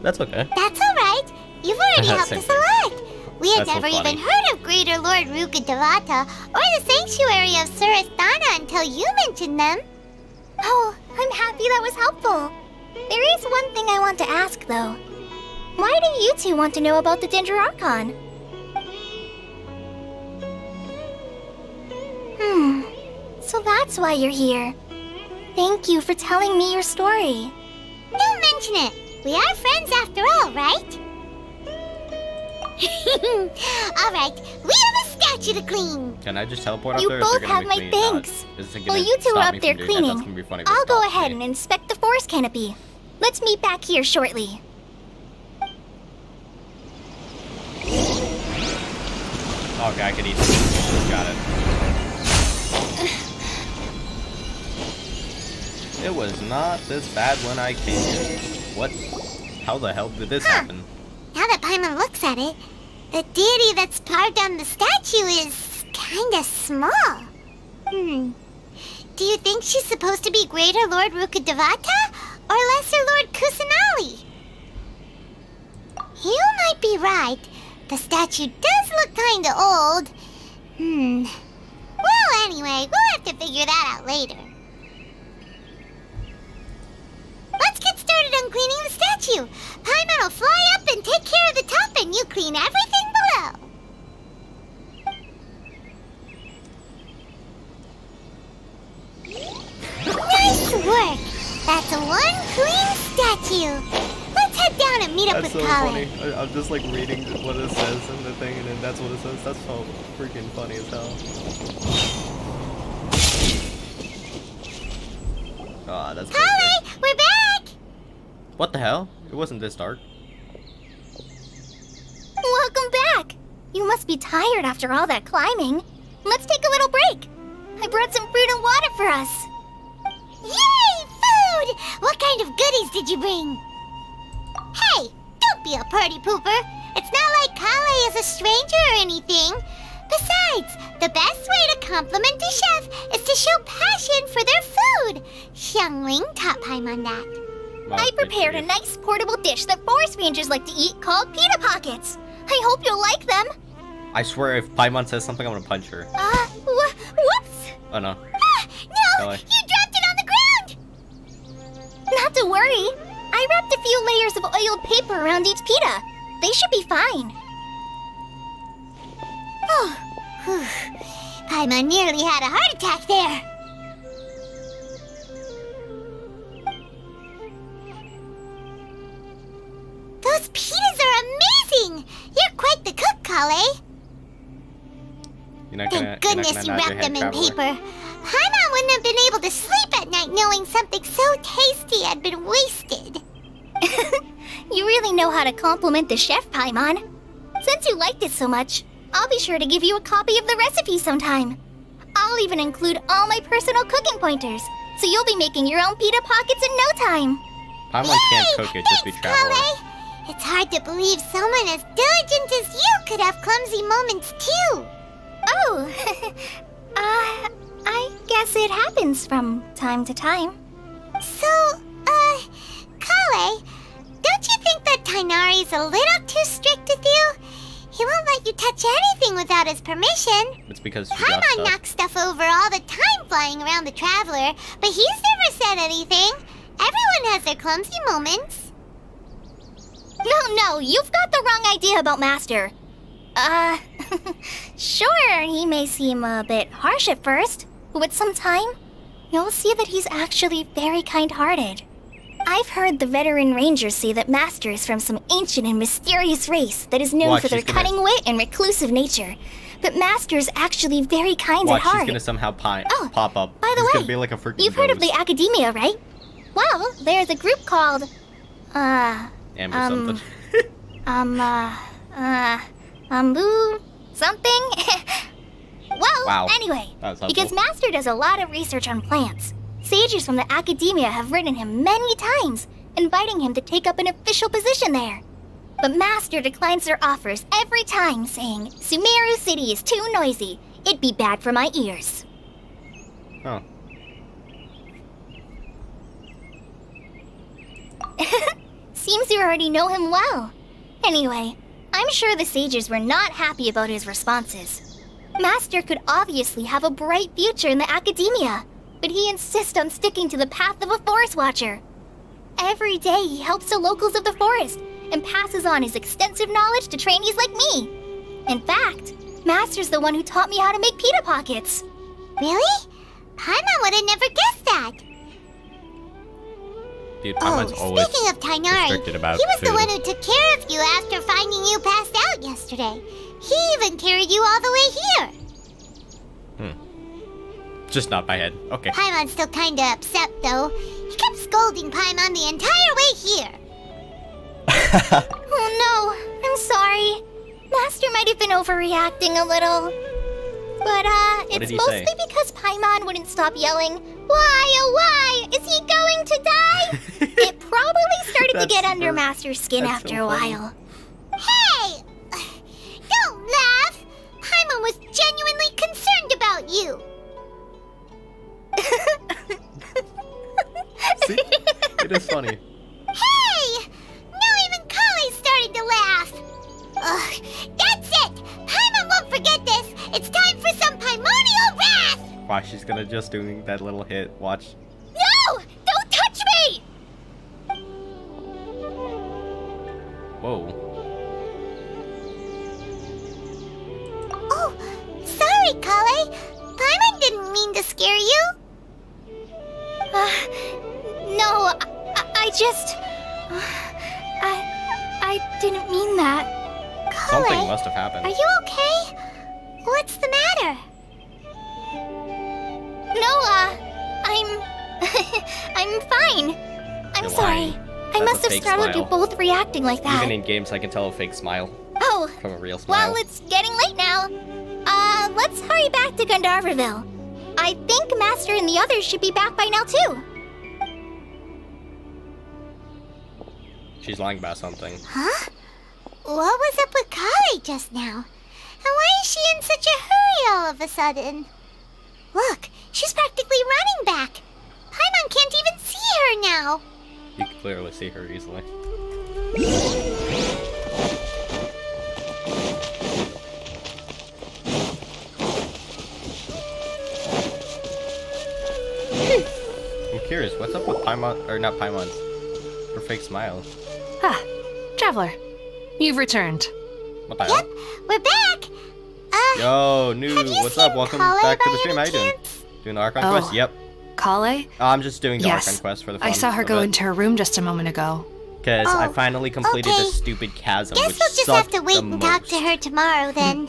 That's okay. That's alright. You've already helped Same us a lot. We had That's so never even funny. heard of Greater Lord Rukadevata or the Sanctuary of Surasthana until you mentioned them. Oh, I'm happy that was helpful. There is one thing I want to ask, though. Why do you two want to know about the Dendroarchon? So that's why you're here. Thank you for telling me your story. Don't mention it. We are friends after all, right? Alright, we have a statue to clean. Can I just teleport up You there? or is it both gonna have make my me not- thanks. is it While gonna you two stop are up me there from doing that? That's cleaning, gonna be funny if it I'll go stops ahead me. and inspect the forest canopy. Let's meet back here shortly. Okay, I can eat this. Got it. It was not this bad when I came here. What? How the hell did this happen? Now that Paimon looks at it, the deity that's carved on the statue is kinda small. Do you think she's supposed to be Greater Lord Rukadevata or Lesser Lord Kusanali? You might be right. The statue does look kinda old. Well, anyway, we'll have to figure that out later. Let's get started on cleaning the statue. Paimon will fly up and take care of the top, and you clean everything below. Nice work! That's one clean statue. Let's head down and meet up with Kale. I'm just like reading what it says in the thing, and then that's what it says. That's so freaking funny as hell. Ah, that's perfect. Kale, we're back! What the hell? It wasn't this dark. Welcome back! You must be tired after all that climbing. Let's take a little break. I brought some fruit and water for us. Yay, food! What kind of goodies did you bring? Hey, don't be a party pooper. It's not like Kale is a stranger or anything. Besides, the best way to compliment a chef is to show passion for their food. Xiangling taught Paimon that. Well, I good prepared for a you. nice portable dish that forest rangers like to eat called pita pockets. I hope you'll like them. I swear, if Paimon says something, I'm gonna punch her. Whoops! Oh no. Ah, no! Kale. You dropped it on the ground! Not to worry. I wrapped a few layers of oiled paper around each pita. They should be fine. Oh, whew. Paimon nearly had a heart attack there. Those pitas are amazing! You're quite the cook, Kale. You're not Thank gonna goodness you nod your wrapped them head, in Traveler. paper. Paimon wouldn't have been able to sleep at night knowing something so tasty had been wasted. You really know how to compliment the chef, Paimon. Since you liked it so much, I'll be sure to give you a copy of the recipe sometime. I'll even include all my personal cooking pointers, so you'll be making your own pita pockets in no time. Paimon can't Yay! cook it, just be Thanks, Traveler. Kale. It's hard to believe someone as diligent as you could have clumsy moments too. Oh, I guess it happens from time to time. So, Kale, don't you think that Tainari's a little too strict with you? He won't let you touch anything without his permission. It's because she got Paimon stuff. knocks stuff over all the time flying around the Traveler, but he's never said anything. Everyone has their clumsy moments. No, you've got the wrong idea about Master. Sure, he may seem a bit harsh at first, but with some time, you'll see that he's actually very kind-hearted. I've heard the veteran rangers say that Master is from some ancient and mysterious race that is known Watch, for their she's gonna- cunning wit and reclusive nature. But Master is actually very kind Watch, at heart. she's gonna somehow Oh, pop up. by the It's way, gonna be like a freaking You've heard of the ghost. Academia, right? Well, there's a group called, Amber something. Boo something? Well, Wow. anyway, That was helpful. because Master does a lot of research on plants, sages from the academia have written him many times, inviting him to take up an official position there. But Master declines their offers every time, saying, Sumeru City is too noisy. It'd be bad for my ears. Oh. Seems you already know him well. Anyway, I'm sure the sages were not happy about his responses. Master could obviously have a bright future in the academia, but he insists on sticking to the path of a forest watcher. Every day he helps the locals of the forest and passes on his extensive knowledge to trainees like me. In fact, Master's the one who taught me how to make pita pockets. Really? Paimon would have never guessed that. Dude, Paimon's always speaking of Tainari, restricted about he was food. the one who took care of you after finding you passed out yesterday. He even carried you all the way here. Just not my head. Okay. Paimon's still kinda upset, though. He kept scolding Paimon the entire way here. Oh no, I'm sorry. Master might have been overreacting a little. But, did it's he mostly say? because Paimon wouldn't stop yelling, Why, oh why, is he going to die? It probably started to That's get under super- Master's skin that's after so a funny. while. Hey! Don't laugh! Paimon was genuinely concerned about you. See? It is funny. Hey! Now even Kale started to laugh. Ugh, that's it! Paimon won't forget this! It's time for some Paimonial wrath! Wow, she's gonna just doing that little hit. Watch. No! Don't touch me! Whoa. Oh, sorry, Kale. Paimon didn't mean to scare you. No, I just... I didn't mean that. Something Kale, must have happened. are you okay? What's the matter? No, I'm... I'm fine. I'm You're sorry. lying. I That's must a have fake startled you smile. both reacting like that. Even in games, I can tell a fake smile Oh, from a real smile. well, it's getting late now. Let's hurry back to Gandharverville. I think Master and the others should be back by now, too. She's lying about something. Huh? What was up with Kale just now? And why is she in such a hurry all of a sudden? Look, she's practically running back. Paimon can't even see her now. You can clearly see her easily. I'm curious, what's up with Paimon, or not Paimon's, her fake smile? Ah, Traveler, you've returned. What the hell? We're back. Yo, New, have you what's up? seen Welcome Kale back to by the stream. How any you doing? chance? Doing the Archon Oh. quest? Yep. Kale? I'm just doing the Yes. Archon quest for the fun I saw her of go it. into her room just a moment ago. Because I Oh, finally completed okay. the stupid chasm, Guess which we'll just have sucked to wait the and talk most. to her tomorrow then.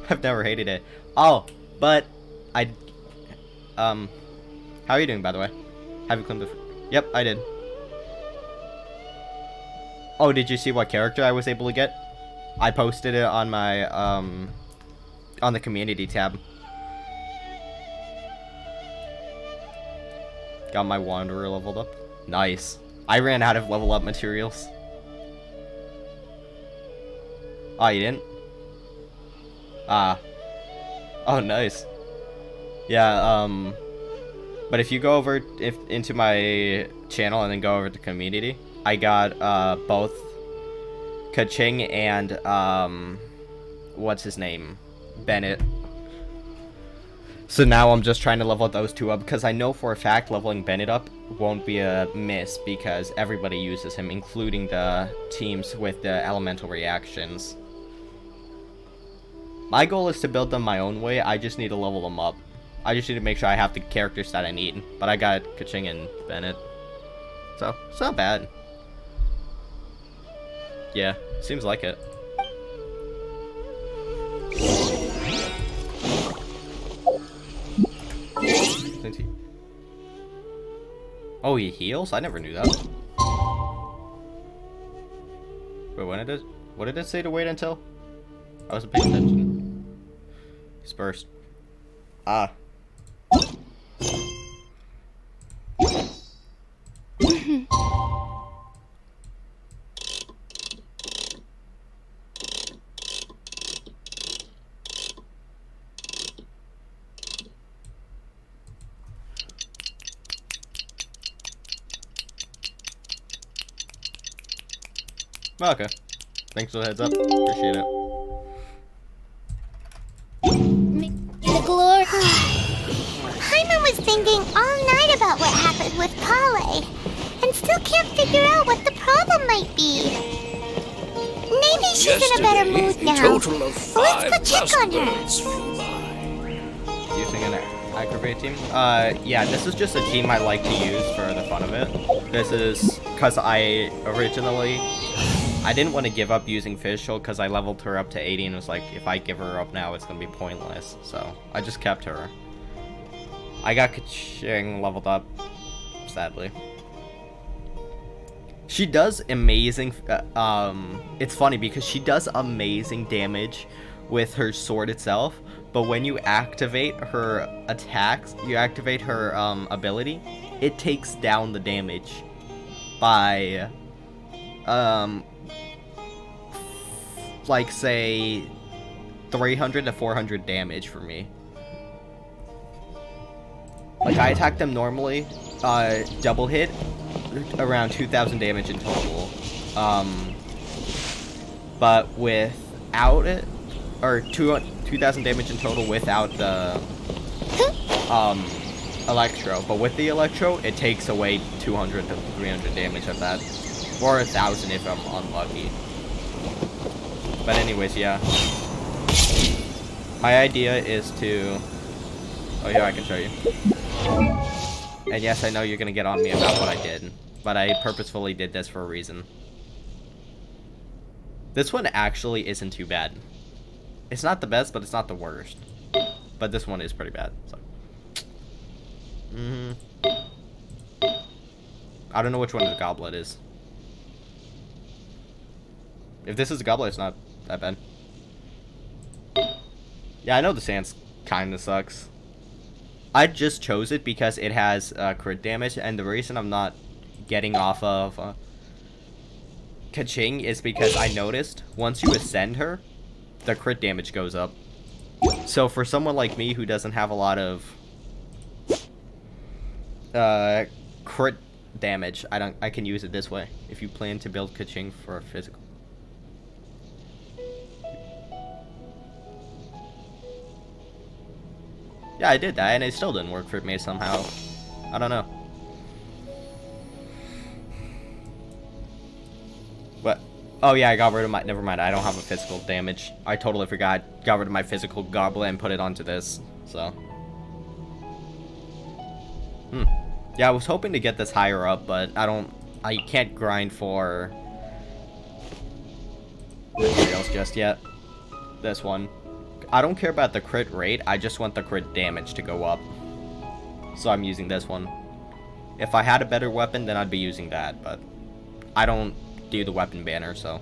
I've never hated it. Oh, but how are you doing, by the way? Have you climbed the... Yep, I did. Oh, did you see what character I was able to get? I posted it on my, on the community tab. Got my Wanderer leveled up. Nice. I ran out of level up materials. Oh, you didn't? Ah. Oh, nice. Yeah, but if you go over into my channel and then go over to community, I got, both Kaching and, what's his name? Bennett. So now I'm just trying to level those two up, because I know for a fact leveling Bennett up won't be a miss, because everybody uses him, including the teams with the elemental reactions. My goal is to build them my own way, I just need to level them up. I just need to make sure I have the characters that I need. But I got Kaching and Bennett. So, it's not bad. Yeah, seems like it. Since he... Oh, he heals? I never knew that. Wait, what did it say to wait until? I wasn't paying attention. He's burst. Ah. Okay. Thanks for the heads up. Appreciate it. The glory. Paimon was thinking all night about what happened with Kale, and still can't figure out what the problem might be. Maybe she's in a better mood now. Total of So let's go check on her. birds flew by. Using an aggravate team? Yeah, this is just a team I like to use for the fun of it. This is because I didn't want to give up using Fischl because I leveled her up to 80 and was like, if I give her up now, it's going to be pointless. So I just kept her. I got Kaching leveled up, sadly. She does amazing, it's funny because she does amazing damage with her sword itself, but when you activate her attacks, you activate her ability, it takes down the damage by, like say 300 to 400 damage for me. Like I attack them normally, double hit, around 2,000 damage in total. But without it, or 2,000 damage in total without the electro. But with the electro, it takes away 200 to 300 damage of that, or 1,000 if I'm unlucky. But anyways, yeah. My idea is to. Oh, here I can show you. And yes, I know you're gonna get on me about what I did, but I purposefully did this for a reason. This one actually isn't too bad. It's not the best, but it's not the worst. But this one is pretty bad, so. I don't know which one the goblet is. If this is a goblet, it's not that bad. Yeah, I know the Sans kinda sucks. I just chose it because it has crit damage, and the reason I'm not getting off of Kaching is because I noticed once you ascend her, the crit damage goes up. So for someone like me who doesn't have a lot of crit damage, I can use it this way. If you plan to build Kaching for a physical. Yeah, I did that, and it still didn't work for me somehow. I don't know. What? Oh yeah, I got rid of my... Never mind, I don't have a physical damage. I totally forgot. Got rid of my physical goblet and put it onto this, so... Yeah, I was hoping to get this higher up, but I can't grind for materials just yet. This one. I don't care about the crit rate, I just want the crit damage to go up. So I'm using this one. If I had a better weapon, then I'd be using that, but I don't do the weapon banner, so.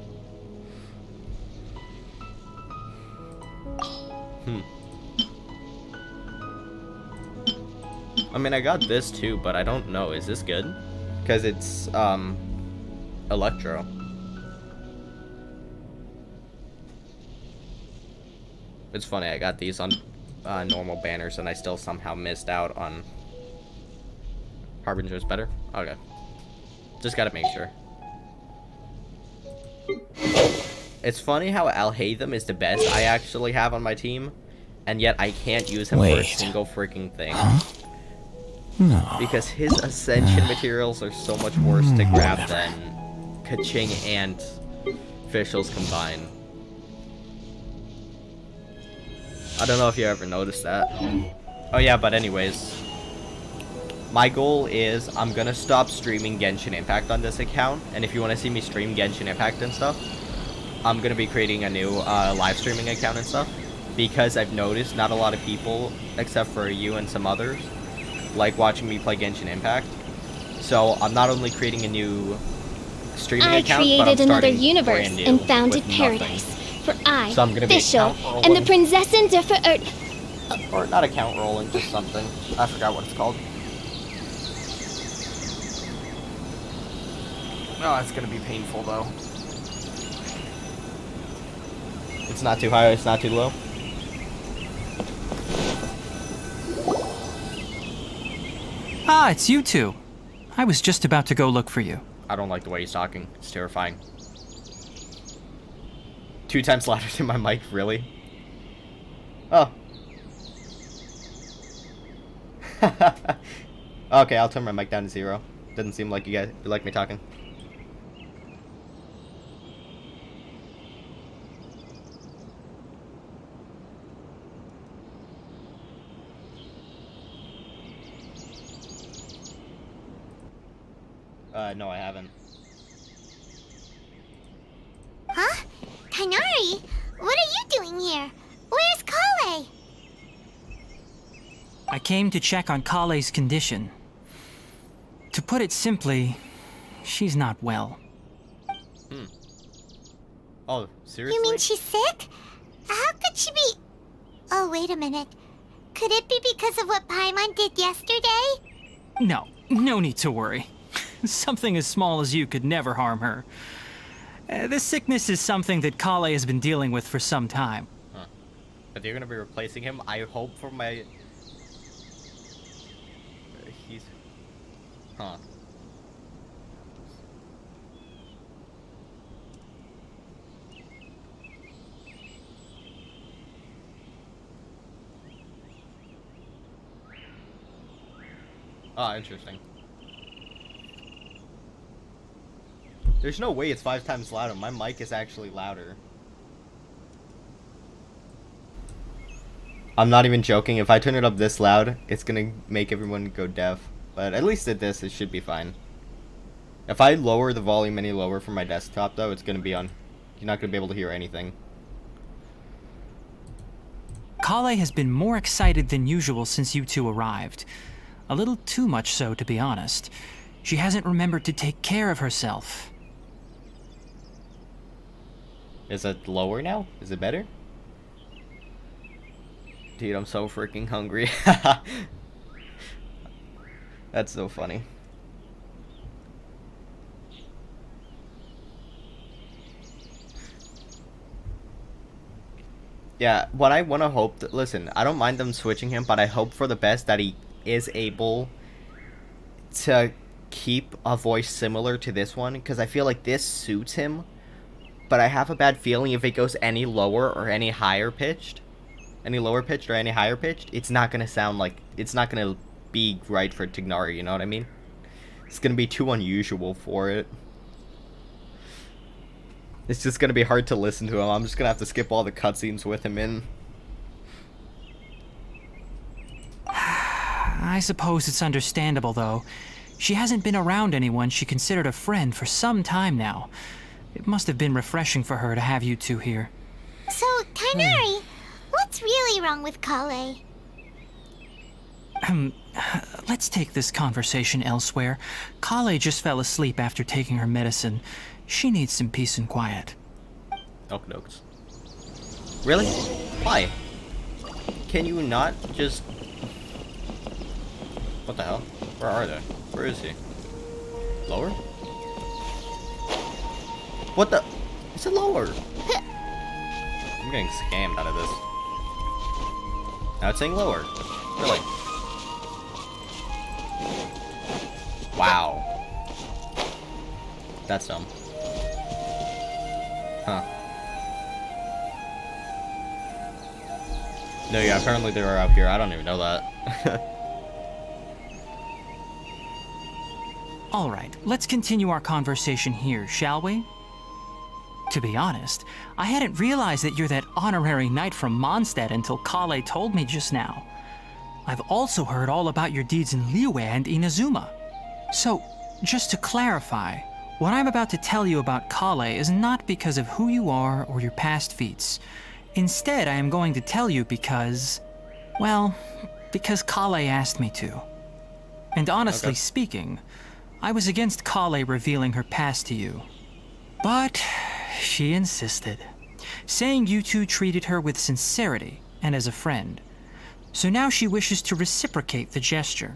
I mean, I got this too, but I don't know. Is this good? Because it's, Electro. It's funny, I got these on normal banners and I still somehow missed out on Harbinger's better? Okay. Just gotta make sure. It's funny how Alhaitham is the best I actually have on my team, and yet I can't use him for a single freaking thing. Huh? No. Because his ascension materials are so much worse to grab than Kaching and Fischl's combined. I don't know if you ever noticed that. Oh yeah, but anyways. My goal is I'm gonna stop streaming Genshin Impact on this account, and if you want to see me stream Genshin Impact and stuff, I'm gonna be creating a new live streaming account and stuff, because I've noticed not a lot of people, except for you and some others, like watching me play Genshin Impact. So I'm not only creating a new streaming account, but I'm created another starting universe brand new and founded with paradise. nothing. For I, So I'm gonna be Fischl, account for and the one. Prinzessin der Or not account rolling, just something. I forgot what it's called. No, it's gonna be painful though. It's not too high, it's not too low. Ah, it's you two. I was just about to go look for you. I don't like the way he's talking. It's terrifying. 2 times louder than my mic, really? Oh. Okay, I'll turn my mic down to 0. Doesn't seem like you like me talking. No, I haven't. Huh? Tighnari? What are you doing here? Where's Kale? I came to check on Kale's condition. To put it simply, she's not well. Oh, seriously? You mean she's sick? How could she be... Oh, wait a minute. Could it be because of what Paimon did yesterday? No need to worry. Something as small as you could never harm her. This sickness is something that Kale has been dealing with for some time. Huh. But you're gonna be replacing him? I hope for my... He's... Huh. Ah, interesting. There's no way it's 5 times louder. My mic is actually louder. I'm not even joking. If I turn it up this loud, it's gonna make everyone go deaf. But at least at this, it should be fine. If I lower the volume any lower from my desktop, though, it's gonna be on... You're not gonna be able to hear anything. Kale has been more excited than usual since you two arrived. A little too much so, to be honest. She hasn't remembered to take care of herself. Is it lower now? Is it better? Dude, I'm so freaking hungry. That's so funny. Yeah, what I want to hope... Listen, I don't mind them switching him, but I hope for the best that he is able to keep a voice similar to this one, because I feel like this suits him. But I have a bad feeling if it goes any lower or any higher pitched, any lower pitched or any higher pitched, it's not going to sound like, it's not going to be right for Tighnari, you know what I mean? It's going to be too unusual for it. It's just going to be hard to listen to him. I'm just going to have to skip all the cutscenes with him in. I suppose it's understandable, though. She hasn't been around anyone she considered a friend for some time now. It must have been refreshing for her to have you two here. So, Tighnari, what's really wrong with Kale? Let's take this conversation elsewhere. Kale just fell asleep after taking her medicine. She needs some peace and quiet. Okie dokes. Really? Why? Can you not just... What the hell? Where are they? Where is he? Lower? What the? Is it lower? I'm getting scammed out of this. Now it's saying lower. Really? Wow. That's dumb. Huh. No, yeah, apparently they were up here. I don't even know that. Alright, let's continue our conversation here, shall we? To be honest, I hadn't realized that you're that honorary knight from Mondstadt until Kale told me just now. I've also heard all about your deeds in Liyue and Inazuma. So, just to clarify, what I'm about to tell you about Kale is not because of who you are or your past feats. Instead, I am going to tell you because... well, because Kale asked me to. And honestly speaking, I was against Kale revealing her past to you. But she insisted, saying you two treated her with sincerity and as a friend. So now she wishes to reciprocate the gesture.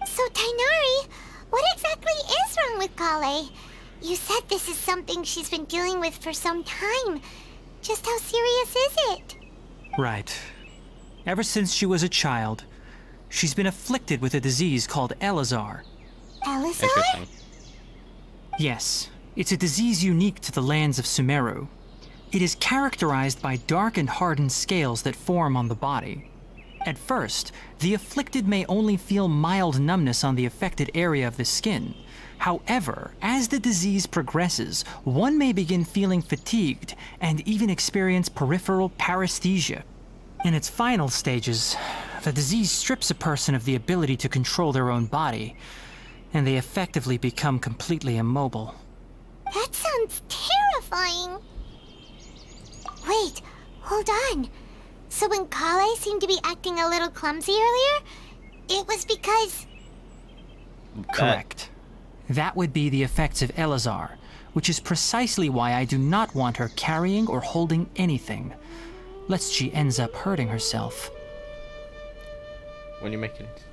So, Tainari, what exactly is wrong with Kale? You said this is something she's been dealing with for some time. Just how serious is it? Right. Ever since she was a child, she's been afflicted with a disease called Elazar. Elazar? Interesting. Yes, it's a disease unique to the lands of Sumeru. It is characterized by dark and hardened scales that form on the body. At first, the afflicted may only feel mild numbness on the affected area of the skin. However, as the disease progresses, one may begin feeling fatigued and even experience peripheral paresthesia. In its final stages, the disease strips a person of the ability to control their own body, and they effectively become completely immobile. That sounds terrifying. Wait, hold on. So when Kale seemed to be acting a little clumsy earlier, it was because... Correct. That would be the effects of Elazar, which is precisely why I do not want her carrying or holding anything, lest she ends up hurting herself. When you make it...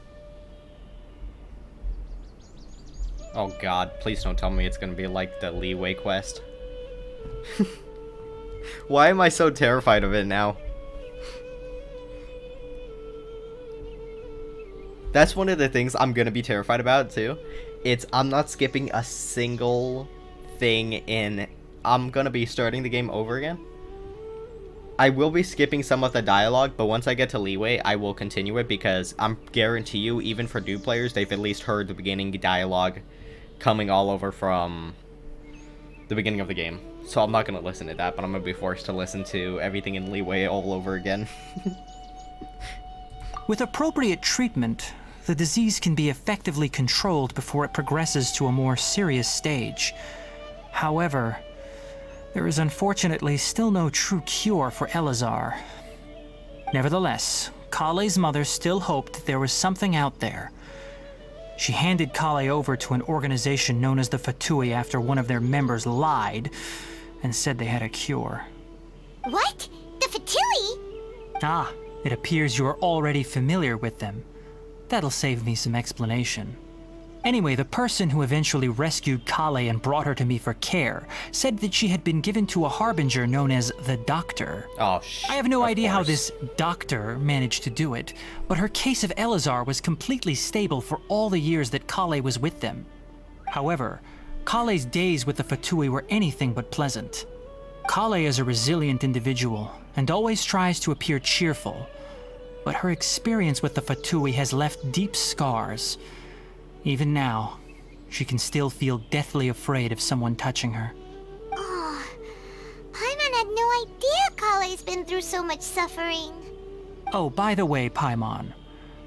Oh god, please don't tell me it's gonna be like the Leeway quest. Why am I so terrified of it now? That's one of the things I'm gonna be terrified about too. I'm not skipping a single thing in... I'm gonna be starting the game over again. I will be skipping some of the dialogue, but once I get to Leeway, I will continue it because I'm guarantee you, even for new players, they've at least heard the beginning dialogue coming all over from the beginning of the game. So I'm not gonna listen to that, but I'm gonna be forced to listen to everything in Leeway all over again. With appropriate treatment, the disease can be effectively controlled before it progresses to a more serious stage. However, there is unfortunately still no true cure for Elazar. Nevertheless, Kale's mother still hoped that there was something out there. She handed Kale over to an organization known as the Fatui after one of their members lied and said they had a cure. What? The Fatui? Ah, it appears you are already familiar with them. That'll save me some explanation. Anyway, the person who eventually rescued Kale and brought her to me for care said that she had been given to a harbinger known as the Doctor. Oh, I have no idea how this doctor managed to do it, but her case of Elazar was completely stable for all the years that Kale was with them. However, Kale's days with the Fatui were anything but pleasant. Kale is a resilient individual and always tries to appear cheerful, but her experience with the Fatui has left deep scars. Even now, she can still feel deathly afraid of someone touching her. Oh, Paimon had no idea Kale's been through so much suffering. Oh, by the way, Paimon,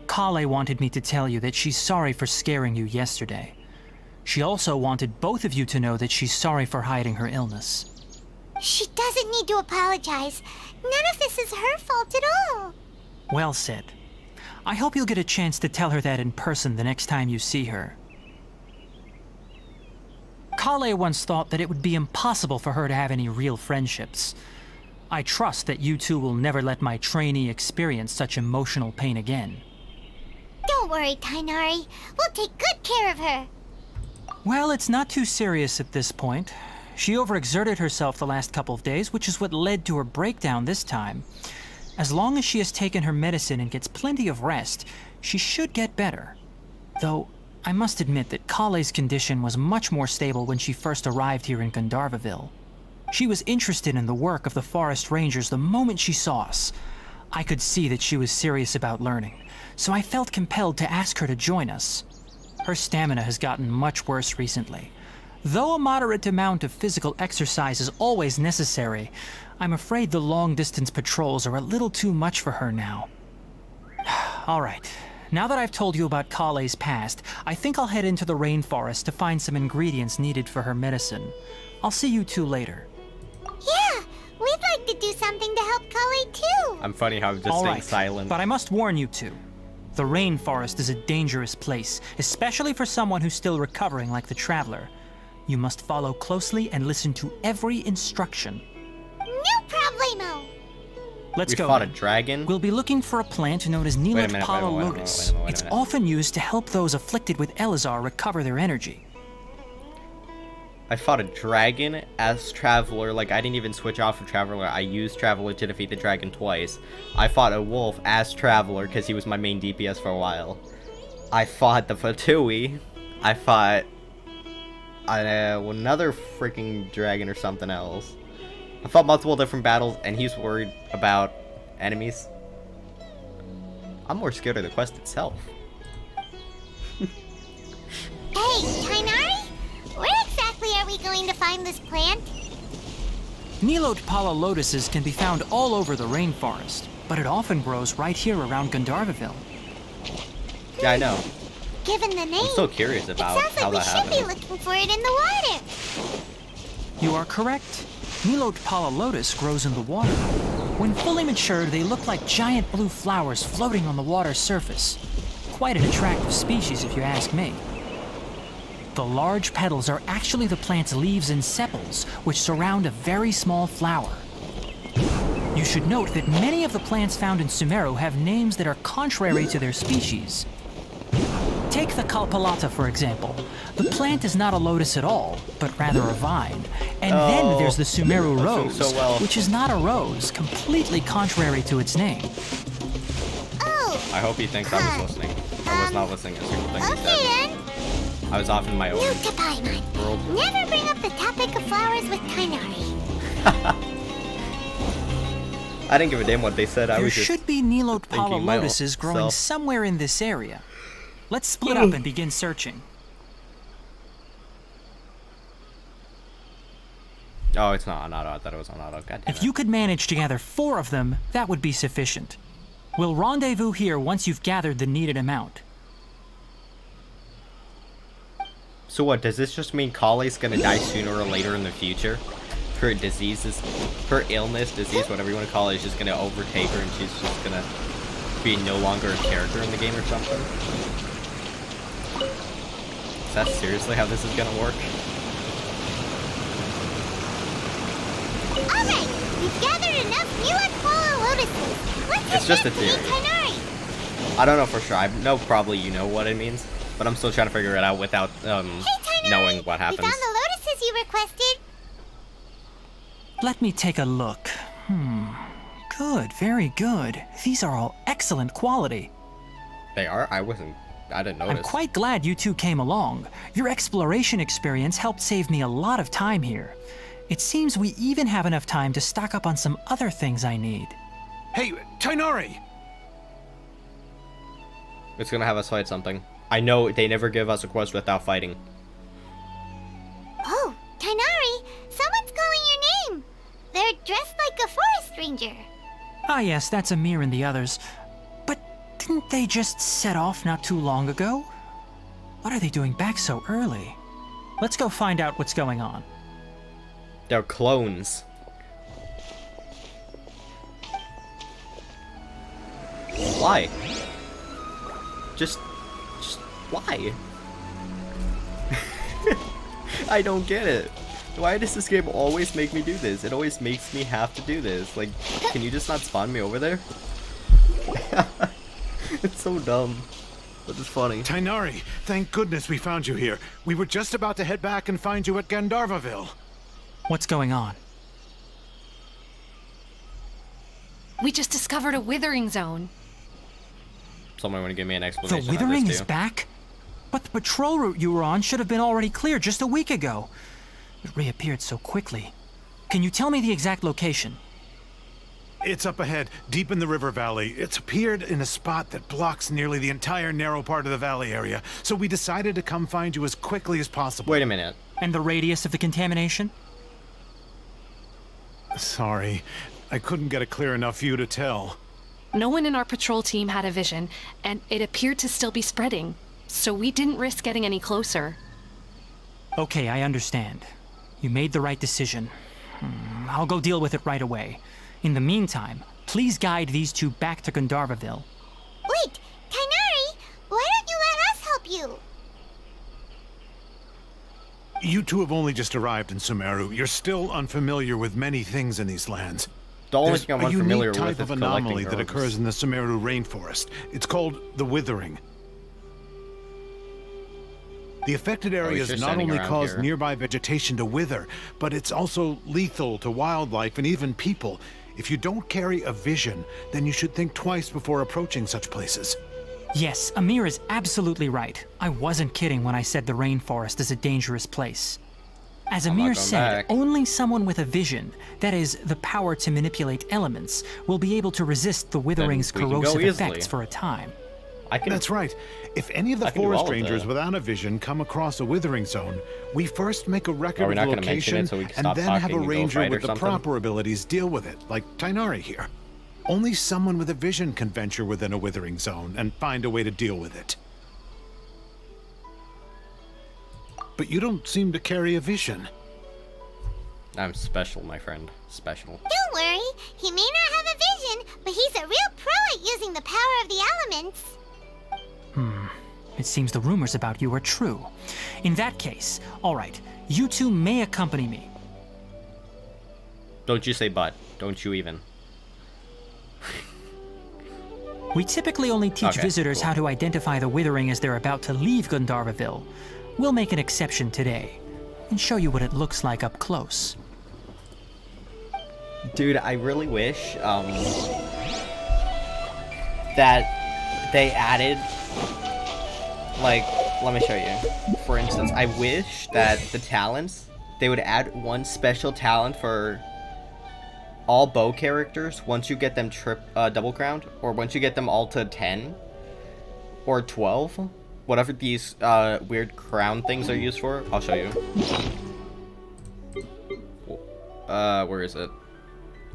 Kale wanted me to tell you that she's sorry for scaring you yesterday. She also wanted both of you to know that she's sorry for hiding her illness. She doesn't need to apologize. None of this is her fault at all. Well said. I hope you'll get a chance to tell her that in person the next time you see her. Kale once thought that it would be impossible for her to have any real friendships. I trust that you two will never let my trainee experience such emotional pain again. Don't worry, Tainari. We'll take good care of her. Well, it's not too serious at this point. She overexerted herself the last couple of days, which is what led to her breakdown this time. As long as she has taken her medicine and gets plenty of rest, she should get better. Though, I must admit that Kale's condition was much more stable when she first arrived here in Gandharvaville. She was interested in the work of the forest rangers the moment she saw us. I could see that she was serious about learning, so I felt compelled to ask her to join us. Her stamina has gotten much worse recently. Though a moderate amount of physical exercise is always necessary, I'm afraid the long-distance patrols are a little too much for her now. All right, now that I've told you about Kale's past, I think I'll head into the rainforest to find some ingredients needed for her medicine. I'll see you two later. Yeah, we'd like to do something to help Kale too. I'm funny how I'm just All staying right, silent. but I must warn you two. The rainforest is a dangerous place, especially for someone who's still recovering like the Traveler. You must follow closely and listen to every instruction. No problemo. Let's We go. fought a then. dragon. We'll be looking for a plant known as minute, Nilot wait a Pala minute, wait a minute, Lotus. wait a minute. It's often used to help those afflicted with Elazar recover their energy. I fought a dragon as Traveler. Like, I didn't even switch off of Traveler. I used Traveler to defeat the dragon twice. I fought a wolf as Traveler because he was my main DPS for a while. I fought the Fatui. I fought another freaking dragon or something else. I fought multiple different battles, and he's worried about enemies. I'm more scared of the quest itself. Hey, Tainari? Where exactly are we going to find this plant? Nilot Pala Lotuses can be found all over the rainforest, but it often grows right here around Gandharvaville. Yeah, I know. Given the name, I'm so curious it about sounds how like we that should be happened. looking for it in the water. You are correct. Nilot Pala Lotus grows in the water. When fully matured, they look like giant blue flowers floating on the water's surface. Quite an attractive species, if you ask me. The large petals are actually the plant's leaves and sepals, which surround a very small flower. You should note that many of the plants found in Sumeru have names that are contrary to their species. Take the Kalpalata, for example. The plant is not a lotus at all, but rather a vine. And then there's the Sumeru that's doing rose, so well. which is not a rose, completely contrary to its name. Oh, I hope he thinks I was listening. I was not listening to a single thing he okay said. then. I was off in my own New to Paimon. world. Never bring up the topic of flowers with Tainari. I didn't give a damn what they said. I There was just should be Nilot Pala thinking my own lotuses growing self. somewhere in this area. Let's split up and begin searching. Oh, it's not on auto. I thought it was on auto. God damn If it. you could manage to gather 4 of them, that would be sufficient. We'll rendezvous here once you've gathered the needed amount. So what, does this just mean Kale's gonna die sooner or later in the future? Her diseases, her illness, disease, whatever you want to call it, is just gonna overtake her and she's just gonna be no longer a character in the game or something? Is that seriously how this is gonna work? Alright, we've gathered enough Nilot Pala lotuses. Let's It's just a head back to theory. meet Tainari. I don't know for sure. I know probably you know what it means, but I'm still trying to figure it out without Hey, Tainari, knowing what we happens. found the lotuses you requested. Let me take a look. Good, very good. These are all excellent quality. They are? I didn't notice. I'm quite glad you two came along. Your exploration experience helped save me a lot of time here. It seems we even have enough time to stock up on some other things I need. Hey, Tainari! It's gonna have us fight something. I know they never give us a quest without fighting. Oh, Tainari, someone's calling your name. They're dressed like a forest ranger. Ah yes, that's Amir and the others. But didn't they just set off not too long ago? What are they doing back so early? Let's go find out what's going on. They're clones. Why? Just why? I don't get it. Why does this game always make me do this? It always makes me have to do this. Like, can you just not spawn me over there? It's so dumb. But it's funny. Tainari, thank goodness we found you here. We were just about to head back and find you at Gandharvaville. What's going on? We just discovered a withering zone. Someone want to give me an The explanation on Withering this is too. back? But the patrol route you were on should have been already clear just a week ago. It reappeared so quickly. Can you tell me the exact location? It's up ahead, deep in the river valley. It's appeared in a spot that blocks nearly the entire narrow part of the valley area, so we decided to come find you as quickly as possible. Wait a minute. And the radius of the contamination? Sorry, I couldn't get a clear enough view to tell. No one in our patrol team had a vision, and it appeared to still be spreading. So we didn't risk getting any closer. Okay, I understand. You made the right decision. I'll go deal with it right away. In the meantime, please guide these two back to Gandharvaville. Wait, Tainari, why don't you let us help you? You two have only just arrived in Sumeru. You're still unfamiliar with many things in these lands. The only There's thing I'm a unfamiliar unique type with is of anomaly collecting that herbs. occurs in the Sumeru rainforest. It's called the withering. The affected areas just not standing only around cause here. nearby vegetation to wither, but it's also lethal to wildlife and even people. If you don't carry a vision, then you should think twice before approaching such places. Yes, Amir is absolutely right. I wasn't kidding when I said the rainforest is a dangerous place. As I'm not Amir going said, back. only someone with a vision, that is, the power to manipulate elements, will be able to resist the withering's we can go corrosive easily. effects for a time. I can. That's right. If any of the I can do all forest of rangers that. without a vision come across a withering zone, we first make a record Are we of not the gonna mention location it so we can and stop then have talking a and go ranger fight or with the something? proper abilities deal with it, like Tainari here. Only someone with a vision can venture within a withering zone and find a way to deal with it. But you don't seem to carry a vision. I'm special, my friend. Special. Don't worry, he may not have a vision, but he's a real pro at using the power of the elements. It seems the rumors about you are true. In that case, all right, you two may accompany me. Don't you say but. Don't you even. We typically only teach Okay, visitors cool. how to identify the withering as they're about to leave Gandharvaville. We'll make an exception today and show you what it looks like up close. Dude, I really wish that they added, like, let me show you. For instance, I wish that the talents, they would add one special talent for all bow characters once you get them double crowned, or once you get them all to 10 or 12, whatever these weird crown things are used for. I'll show you. Where is it?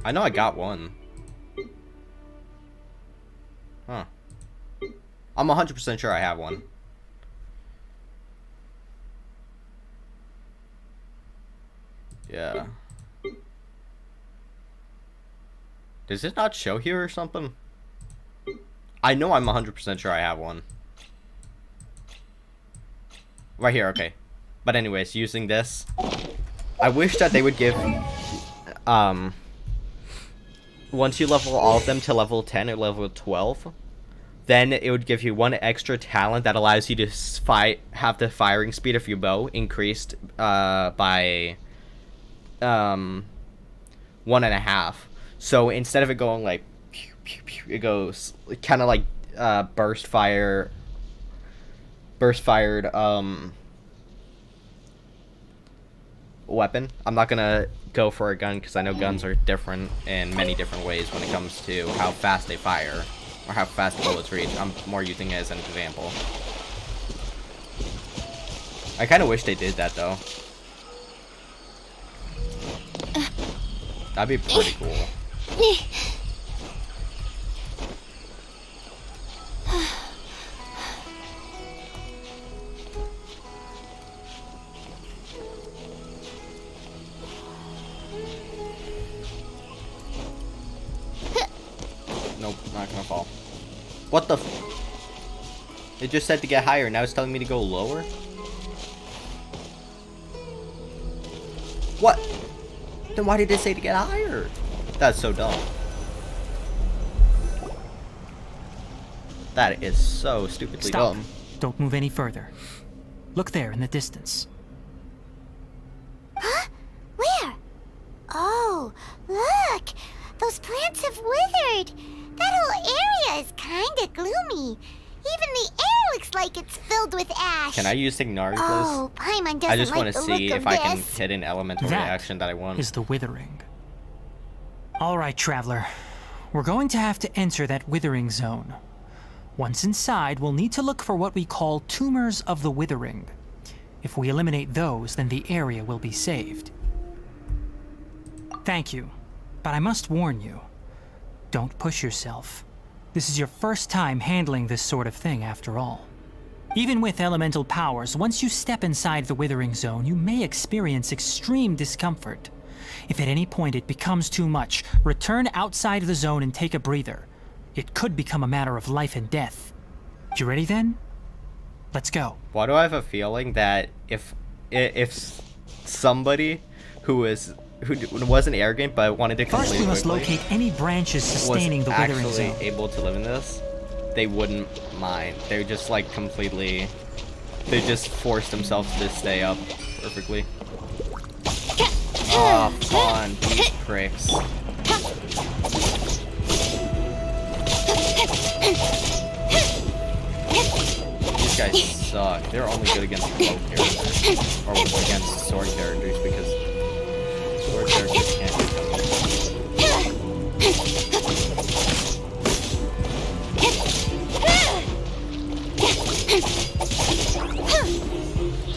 I know I got one. Huh. I'm 100% sure I have one. Yeah. Does it not show here or something? I know I'm 100% sure I have one. Right here, okay. But anyways, using this, I wish that they would give, once you level all of them to level 10 or level 12, then it would give you one extra talent that allows you to have the firing speed of your bow increased by 1.5. So instead of it going like pew, pew, pew, it goes kind of like burst fired weapon. I'm not gonna go for a gun because I know guns are different in many different ways when it comes to how fast they fire or how fast bullets reach. I'm more using it as an example. I kind of wish they did that though. That'd be pretty cool. Nope, not gonna fall. What the f- It just said to get higher, now it's telling me to go lower? What? Then why did it say to get higher? That's so dumb. That is so stupidly Stop. dumb. Don't move any further. Look there in the distance. Huh? Where? Oh, look! Those plants have withered! That whole area is kinda gloomy. Even the air looks like it's filled with ash. Can I use Ignari, please? Oh, Paimon doesn't I just like want to the see look if of I can this. hit an elemental That reaction that I want. is the withering. All right, traveler. We're going to have to enter that withering zone. Once inside, we'll need to look for what we call tumors of the withering. If we eliminate those, then the area will be saved. Thank you, but I must warn you. Don't push yourself. This is your first time handling this sort of thing, after all. Even with elemental powers, once you step inside the withering zone, you may experience extreme discomfort. If at any point it becomes too much, return outside the zone and take a breather. It could become a matter of life and death. You ready then? Let's go. Why do I have a feeling that if somebody who is wasn't arrogant but wanted to complete First, we must quickly, locate any branches sustaining the withering actually zone. able to live in this, they wouldn't mind. They would just like completely, they just forced themselves to stay up perfectly. Oh, fun, these pricks. These guys suck. They're only good against bow characters, or against sword characters, because sword characters can't be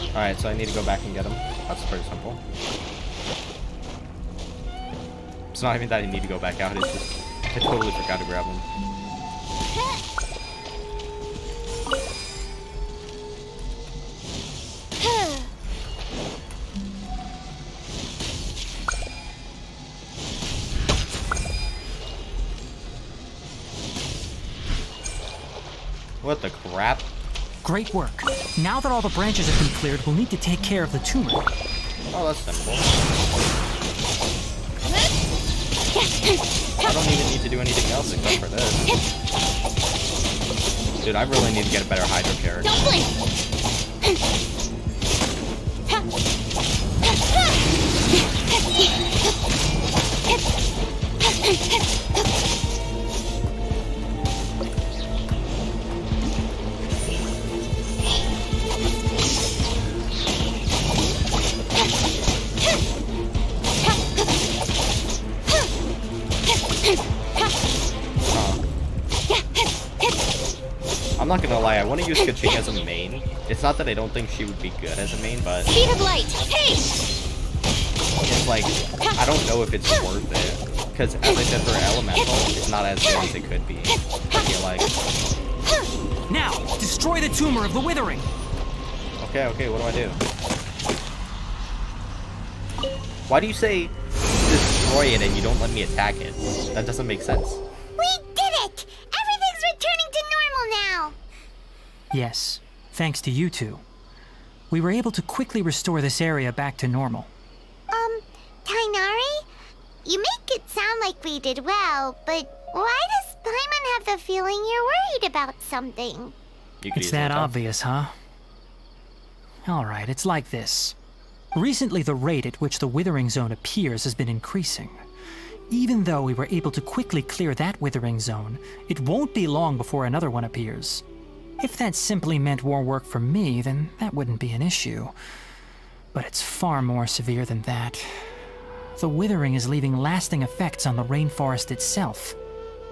Alright, so I need to go back and get him. That's pretty simple. It's not even that I need to go back out, it's just I totally forgot to grab him. What the crap? Great work. Now that all the branches have been cleared, we'll need to take care of the tumor. Oh, that's simple. I don't even need to do anything else except for this. Dude, I really need to get a better Hydro character. Don't blink! I'm not gonna lie, I want to use Kaching as a main. It's not that I don't think she would be good as a main, but Speed of light! Hey! it's like, I don't know if it's worth it. Because as I said, her elemental is not as good as it could be. I feel like. Now, destroy the tumor of the withering. Okay, what do I do? Why do you say destroy it and you don't let me attack it? That doesn't make sense. We did it! Everything's returning to normal now! Yes, thanks to you two. We were able to quickly restore this area back to normal. Tainari? You make it sound like we did well, but why does Paimon have the feeling you're worried about something? You could It's easily that tell. obvious, huh? Alright, it's like this. Recently, the rate at which the withering zone appears has been increasing. Even though we were able to quickly clear that withering zone, it won't be long before another one appears. If that simply meant more work for me, then that wouldn't be an issue. But it's far more severe than that. The withering is leaving lasting effects on the rainforest itself.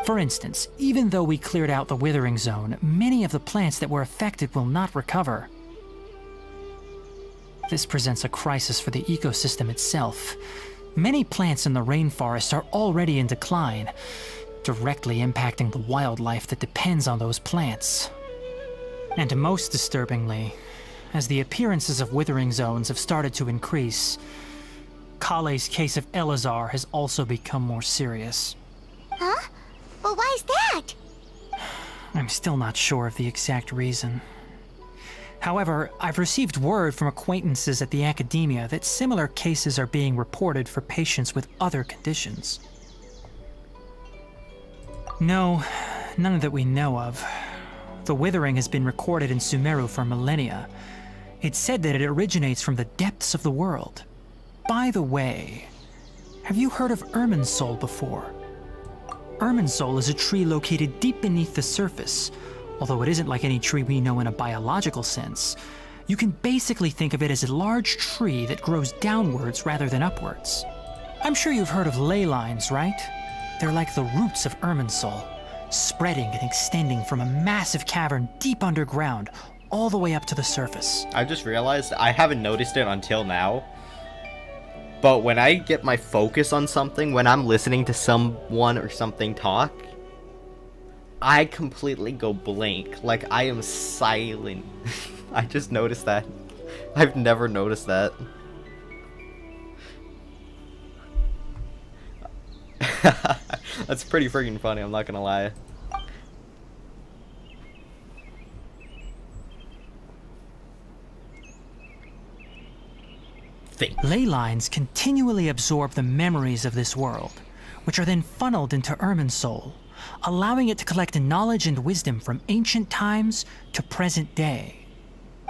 For instance, even though we cleared out the withering zone, many of the plants that were affected will not recover. This presents a crisis for the ecosystem itself. Many plants in the rainforest are already in decline, directly impacting the wildlife that depends on those plants. And most disturbingly, as the appearances of withering zones have started to increase, Kale's case of Elazar has also become more serious. Huh? Well, why's that? I'm still not sure of the exact reason. However, I've received word from acquaintances at the academia that similar cases are being reported for patients with other conditions. No, none that we know of. The withering has been recorded in Sumeru for millennia. It's said that it originates from the depths of the world. By the way, have you heard of Irminsul before? Irminsul is a tree located deep beneath the surface. Although it isn't like any tree we know in a biological sense, you can basically think of it as a large tree that grows downwards rather than upwards. I'm sure you've heard of ley lines, right? They're like the roots of Irminsul, spreading and extending from a massive cavern deep underground all the way up to the surface. I just realized I haven't noticed it until now. But when I get my focus on something, when I'm listening to someone or something talk, I completely go blank. Like, I am silent. I just noticed that. I've never noticed that. That's pretty freaking funny, I'm not gonna lie. nothing. Ley lines continually absorb the memories of this world, which are then funneled into Irminsul, allowing it to collect knowledge and wisdom from ancient times to present day.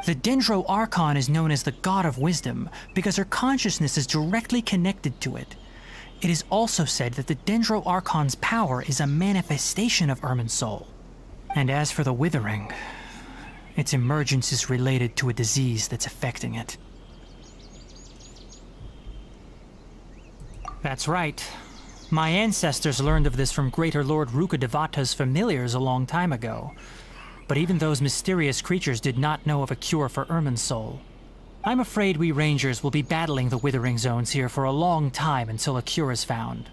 The Dendro Archon is known as the God of Wisdom because her consciousness is directly connected to it. It is also said that the Dendro Archon's power is a manifestation of Irminsul. And as for the Withering, its emergence is related to a disease that's affecting it. That's right. My ancestors learned of this from Greater Lord Rukadevata's familiars a long time ago. But even those mysterious creatures did not know of a cure for Irminsul. I'm afraid we Rangers will be battling the Withering Zones here for a long time until a cure is found.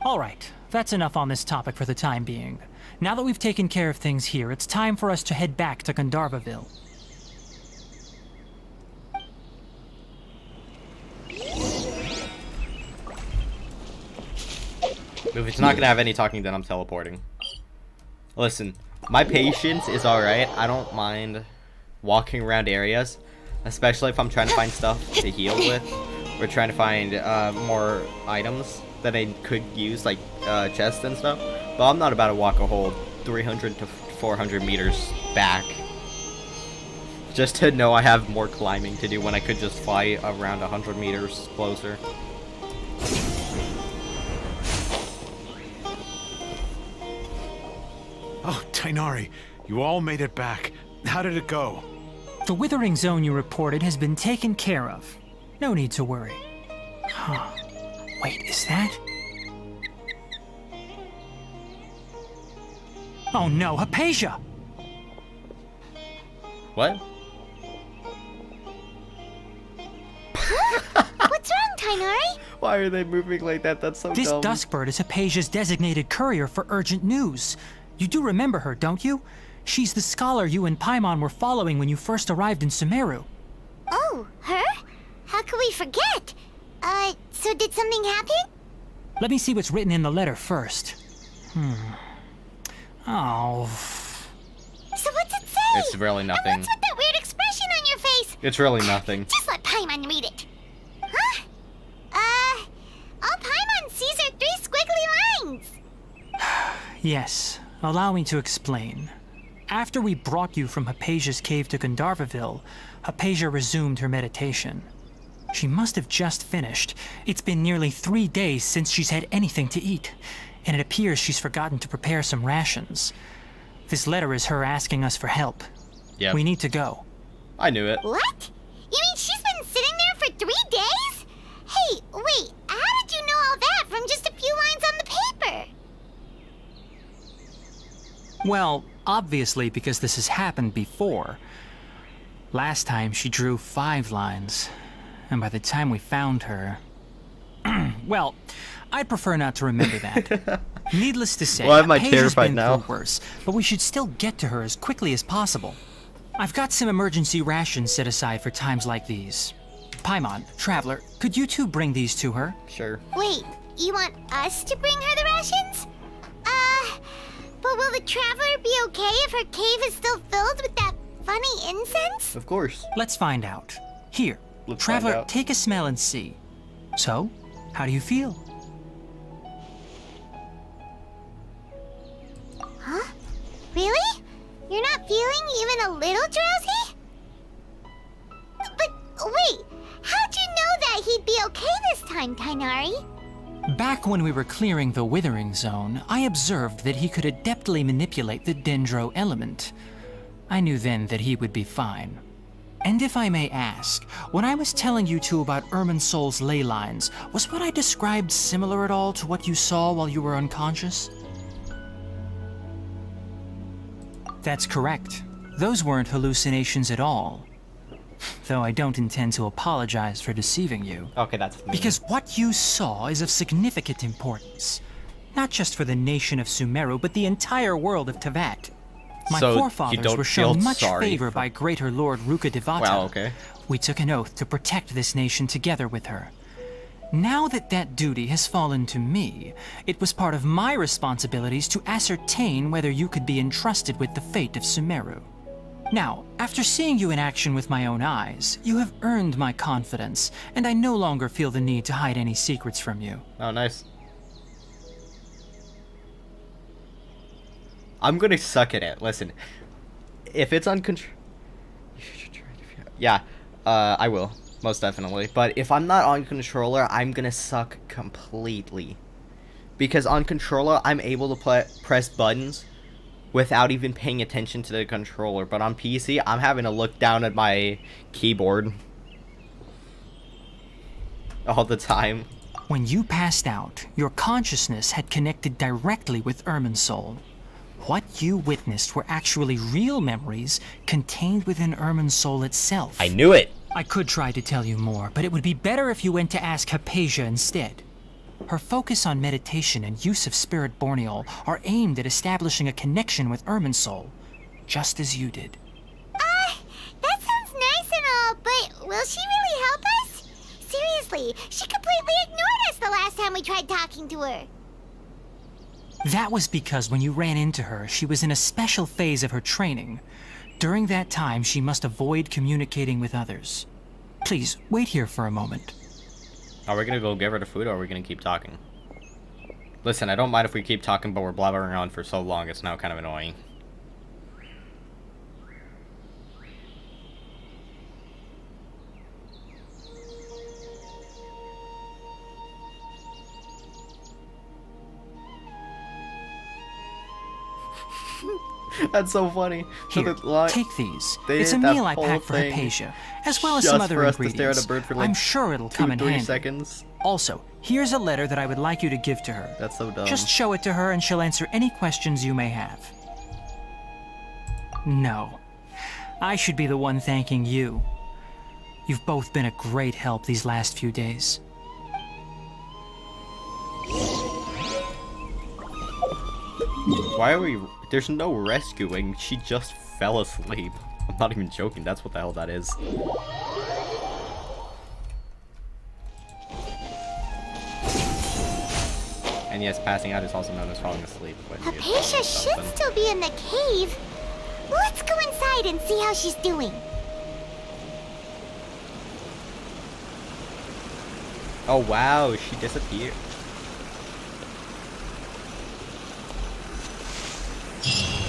Alright, that's enough on this topic for the time being. Now that we've taken care of things here, it's time for us to head back to Gandharvaville. If it's not gonna have any talking, then I'm teleporting. Listen, my patience is alright. I don't mind walking around areas, especially if I'm trying to find stuff to heal with. We're trying to find more items that I could use, like chests and stuff. But I'm not about to walk a whole 300 to 400 meters back just to know I have more climbing to do when I could just fly around 100 meters closer. Oh, Tainari, you all made it back. How did it go? The Withering Zone you reported has been taken care of. No need to worry. Huh. Wait, is that? Oh no, Hypatia! What? What's wrong, Tainari? Why are they moving like that? That's so This dumb. Duskbird is Hypatia's designated courier for urgent news. You do remember her, don't you? She's the scholar you and Paimon were following when you first arrived in Sumeru. Oh, her? How could we forget? So did something happen? Let me see what's written in the letter first. Oh. So what's it say? It's really nothing. And what's with that weird expression on your face? It's really nothing. Just let Paimon read it. Huh? All Paimon sees are 3 squiggly lines. Yes, allow me to explain. After we brought you from Hypatia's cave to Gandharvaville, Hypatia resumed her meditation. She must have just finished. It's been nearly 3 days since she's had anything to eat, and it appears she's forgotten to prepare some rations. This letter is her asking us for help. Yeah. We need to go. I knew it. What? You mean she's been sitting there for 3 days? Hey, wait, how did you know all that from just a few lines on the paper? Well, obviously because this has happened before. Last time she drew 5 lines, and by the time we found her... well, I'd prefer not to remember that. Needless to say, Why am I Hypatia's terrified been now? through worse, but we should still get to her as quickly as possible. I've got some emergency rations set aside for times like these. Paimon, Traveler, could you two bring these to her? Sure. Wait, you want us to bring her the rations? But will the Traveler be okay if her cave is still filled with that funny incense? Of course. Let's find out. Here, Let's Traveler, find out. take a smell and see. So, how do you feel? Huh? Really? You're not feeling even a little drowsy? But wait, how'd you know that he'd be okay this time, Tainari? Back when we were clearing the Withering Zone, I observed that he could adeptly manipulate the Dendro element. I knew then that he would be fine. And if I may ask, when I was telling you two about Irminsul's ley lines, was what I described similar at all to what you saw while you were unconscious? That's correct. Those weren't hallucinations at all. Though I don't intend to apologize for deceiving you. Okay, that's me. Because what you saw is of significant importance. Not just for the nation of Sumeru, but the entire world of Tevat. My So, you forefathers don't were shown feel much sorry favor for- by Greater Lord Rukadevata. Wow, okay. We took an oath to protect this nation together with her. Now that that duty has fallen to me, it was part of my responsibilities to ascertain whether you could be entrusted with the fate of Sumeru. Now, after seeing you in action with my own eyes, you have earned my confidence, and I no longer feel the need to hide any secrets from you. Oh, nice. I'm gonna suck at it. Listen, if it's uncontrolled, yeah, I will, most definitely. But if I'm not on controller, I'm gonna suck completely. Because on controller, I'm able to press buttons without even paying attention to the controller. But on PC, I'm having to look down at my keyboard all the time. When you passed out, your consciousness had connected directly with Irminsul. What you witnessed were actually real memories contained within Irminsul itself. I knew it! I could try to tell you more, but it would be better if you went to ask Hypatia instead. Her focus on meditation and use of Spirit Borneal are aimed at establishing a connection with Irminsul, just as you did. That sounds nice and all, but will she really help us? Seriously, she completely ignored us the last time we tried talking to her. That was because when you ran into her, she was in a special phase of her training. During that time, she must avoid communicating with others. Please, wait here for a moment. Are we gonna go give her the food, or are we gonna keep talking? Listen, I don't mind if we keep talking, but we're blabbering on for so long, it's now kind of annoying. That's so funny. Here, take these. They It's a did that meal I whole packed for thing Hypatia, as well as just some other for us to stare ingredients. at a bird for like I'm sure it'll come in 2-3 handy. seconds. Also, here's a letter that I would like you to give to her. That's so dumb. Just show it to her and she'll answer any questions you may have. No. I should be the one thanking you. You've both been a great help these last few days. Why are we... There's no rescuing. She just fell asleep. I'm not even joking. That's what the hell that is. And yes, passing out is also known as falling asleep. Hypatia should still be in the cave. Let's go inside and see how she's doing. Oh wow, she disappeared.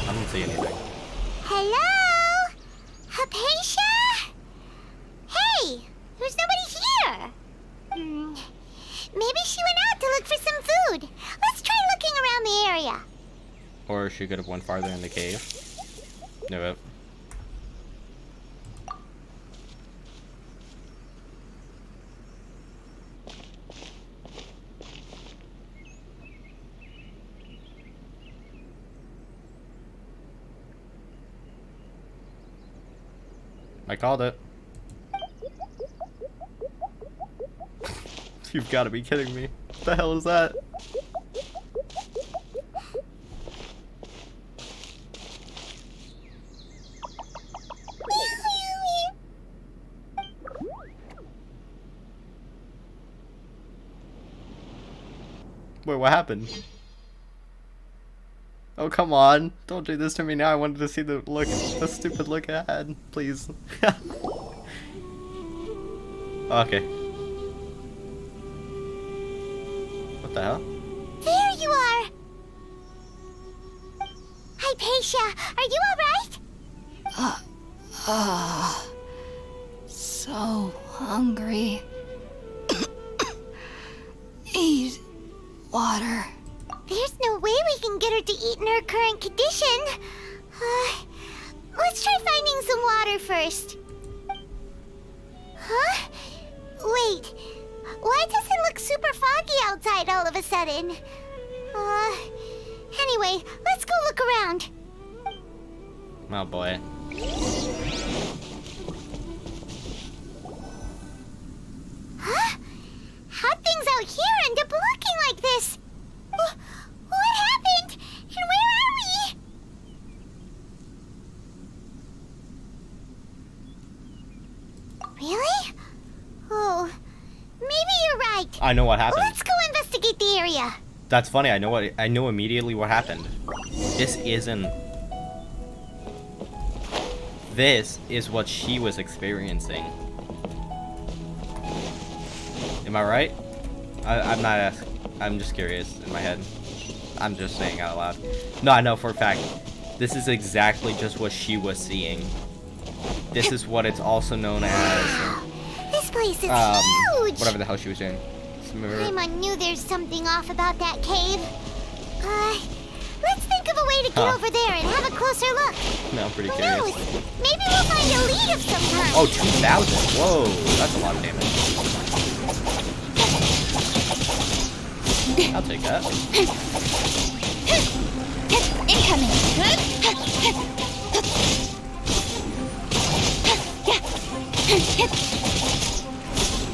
I don't see anything. Hello? Hypatia? Hey, there's nobody here. Maybe she went out to look for some food. Let's try looking around the area. Or she could have went farther in the cave. No. I called it. You've got to be kidding me. What the hell is that? Wait, what happened? Oh, come on. Don't do this to me now. I wanted to see the look, the stupid look I had. Please. Okay. What the hell? There you are. Hypatia, are you alright? So hungry. Eat water. There's no way we can get her to eat in her current condition. Let's try finding some water first. Huh? Wait. Why does it look super foggy outside all of a sudden? Anyway, let's go look around. Oh boy. Huh? How'd things out here end up looking like this? What happened? And where are we? Really? Oh, maybe you're right. I know what happened. Let's go investigate the area. That's funny. I know immediately what happened. This isn't this is what she was experiencing. Am I right? I'm not asking. I'm just curious in my head. I'm just saying out loud. No, I know for a fact. This is exactly just what she was seeing. This is what it's also known as. This place is huge! Whatever the hell she was doing. I knew there's something off about that cave. Let's think of a way to get over there and have a closer look. No, I'm pretty Who curious. knows? Maybe we'll find a lead of some kind. Oh, 2,000. Whoa, that's a lot of damage. I'll take that. Incoming.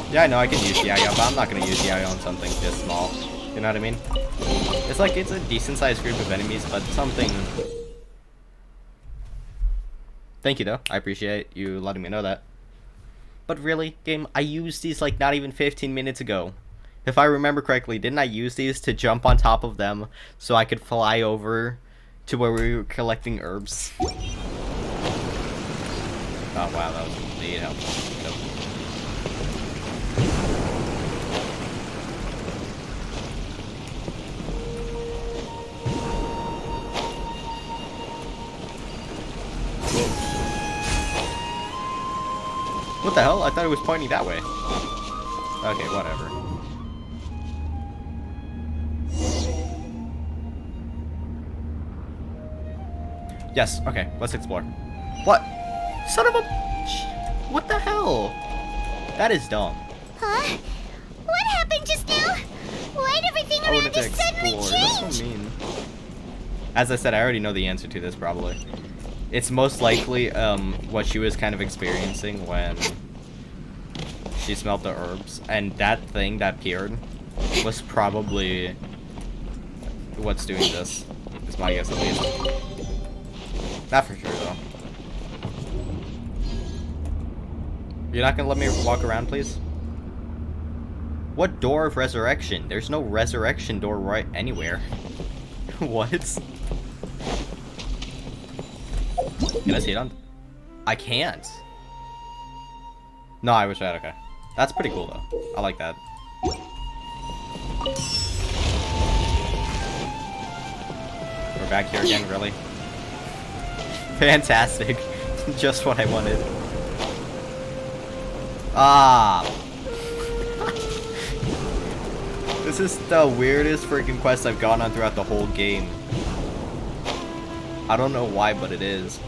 Yeah, I know I can use Yayo, but I'm not going to use Yayo on something this small. You know what I mean? It's like, it's a decent-sized group of enemies, but something... Thank you, though. I appreciate you letting me know that. But really, game, I used these, like, not even 15 minutes ago. If I remember correctly, didn't I use these to jump on top of them so I could fly over to where we were collecting herbs? Oh, wow, that was neat. What the hell? I thought it was pointing that way. Okay, whatever. Yes, okay, let's explore. What? Son of a... What the hell? That is dumb. Huh? What happened just now? Why'd everything I around wanted to us suddenly explore. That's change? so mean. As I said, I already know the answer to this, probably. It's most likely what she was kind of experiencing when she smelled the herbs. And that thing that appeared was probably what's doing this. Is my guess, at least. Not for sure, though. You're not gonna let me walk around, please? What door of resurrection? There's no resurrection door right anywhere. What? Can I see it on? I can't. No, I was right, okay. That's pretty cool, though. I like that. We're back here again, really? Fantastic. Just what I wanted. Ah. This is the weirdest freaking quest I've gone on throughout the whole game. I don't know why, but it is.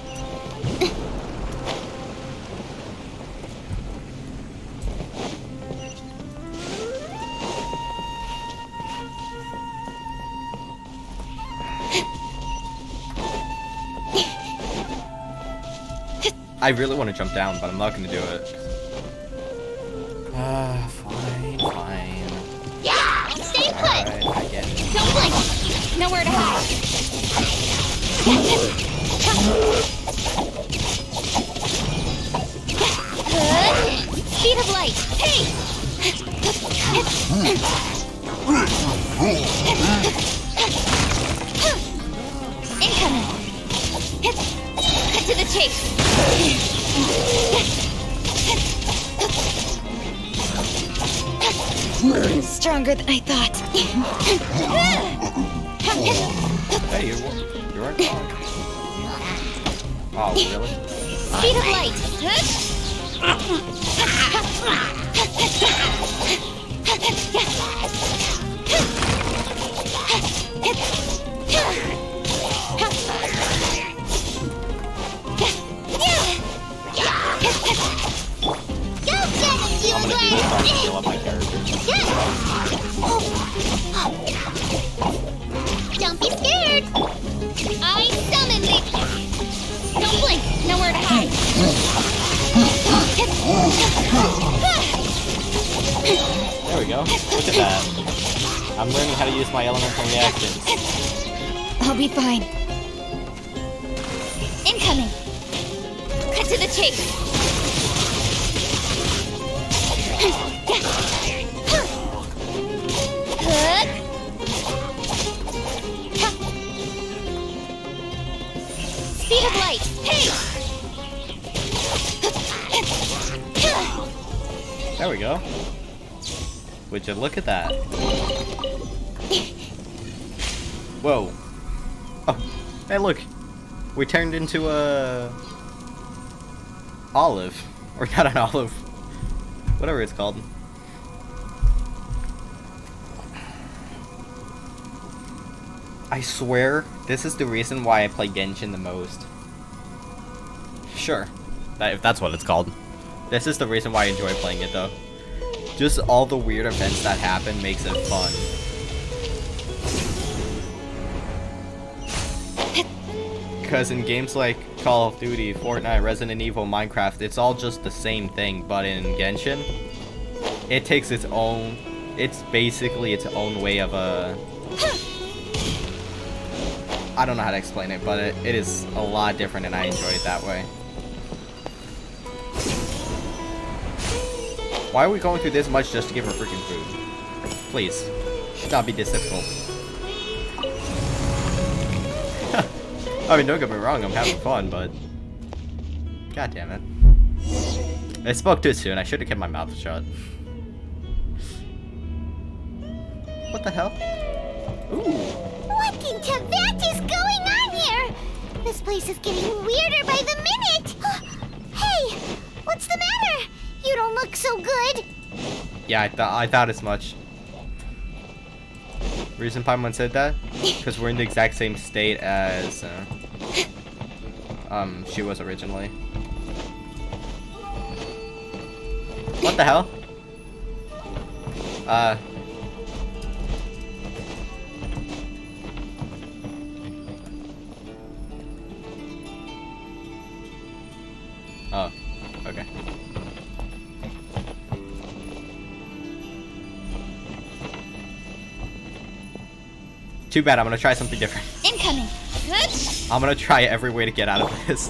I really want to jump down, but I'm not going to do it. Fine. Yeah! Stay put! Alright, I get it. Don't blink! Nowhere to hide! Speed of light! Hey! Incoming! Cut to the chase! Stronger than I thought. Hey, you weren't wrong. Oh, really? Speed of light. Heal up my character. Don't be scared. I summoned it. Don't blink. Nowhere to hide. There we go. Look at that. I'm learning how to use my elemental reactions. I'll be fine. Incoming. Cut to the chase. Speed of light. Hey! There we go. Would you look at that? Whoa. Oh, hey look. We turned into a olive. Or not an olive. Whatever it's called. I swear, this is the reason why I play Genshin the most. Sure. If that's what it's called. This is the reason why I enjoy playing it though. Just all the weird events that happen makes it fun. Because in games like Call of Duty, Fortnite, Resident Evil, Minecraft, it's all just the same thing. But in Genshin, it takes its own... It's basically its own way of I don't know how to explain it, but it is a lot different and I enjoy it that way. Why are we going through this much just to give her freaking food? Please. Should not be this difficult. I mean, don't get me wrong, I'm having fun, but... God damn it. I spoke too soon, I should have kept my mouth shut. What the hell? Ooh. What in Tibet is going on here? This place is getting weirder by the minute. Hey, what's the matter? You don't look so good. Yeah, I thought as much. Reason Paimon said that? Because we're in the exact same state as she was originally. What the hell? Oh, okay. Too bad, I'm gonna try something different. Incoming. Good. I'm gonna try every way to get out of this.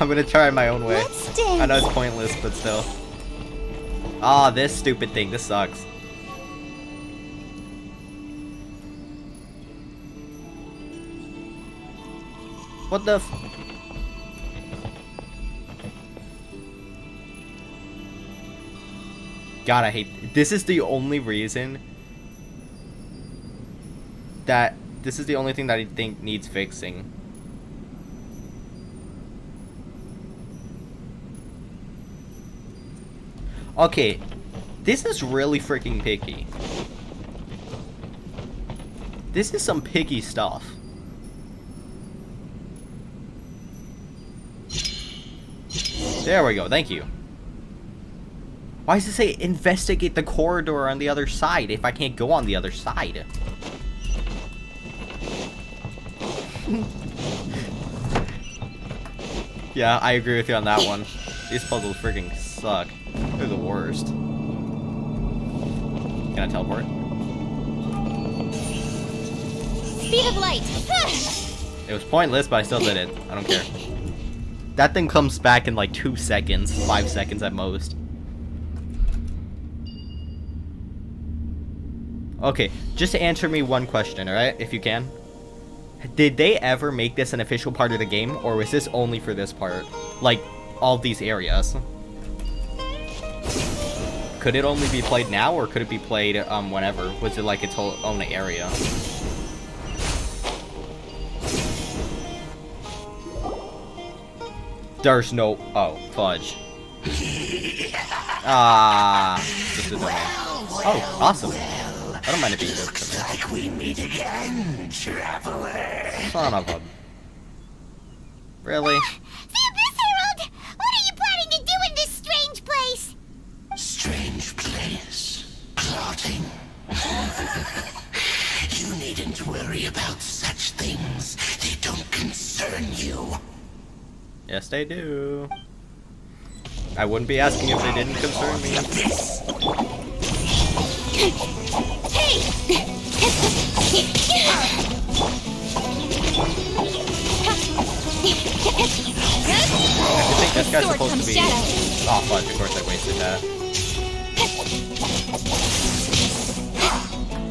I'm gonna try it my own way. Let's dance. I know it's pointless, but still. Ah, this stupid thing, this sucks. What the f- God, I hate... This is the only reason that... This is the only thing that I think needs fixing. Okay, this is really freaking picky. This is some picky stuff. There we go, thank you. Why does it say investigate the corridor on the other side if I can't go on the other side? Yeah, I agree with you on that one. These puzzles freaking suck. They're the worst. Can I teleport? Speed of light. It was pointless, but I still did it. I don't care. That thing comes back in like 2 seconds, 5 seconds at most. Okay, just answer me one question, alright? If you can. Did they ever make this an official part of the game, or was this only for this part? Like, all these areas? Could it only be played now, or could it be played, whenever? Was it like its whole own area? There's no... Oh, fudge. Ah, this is domain. Oh, awesome. I don't mind it being good. Looks like we meet again, traveler. Son of a... Really? The Abyss Herald! What are you planning to do in this strange place? Strange place. Plotting. You needn't worry about such things. They don't concern you. Yes, they do. I wouldn't be asking if they didn't concern me. Hey! I think this guy's supposed to be... Oh, fudge, of course I wasted that.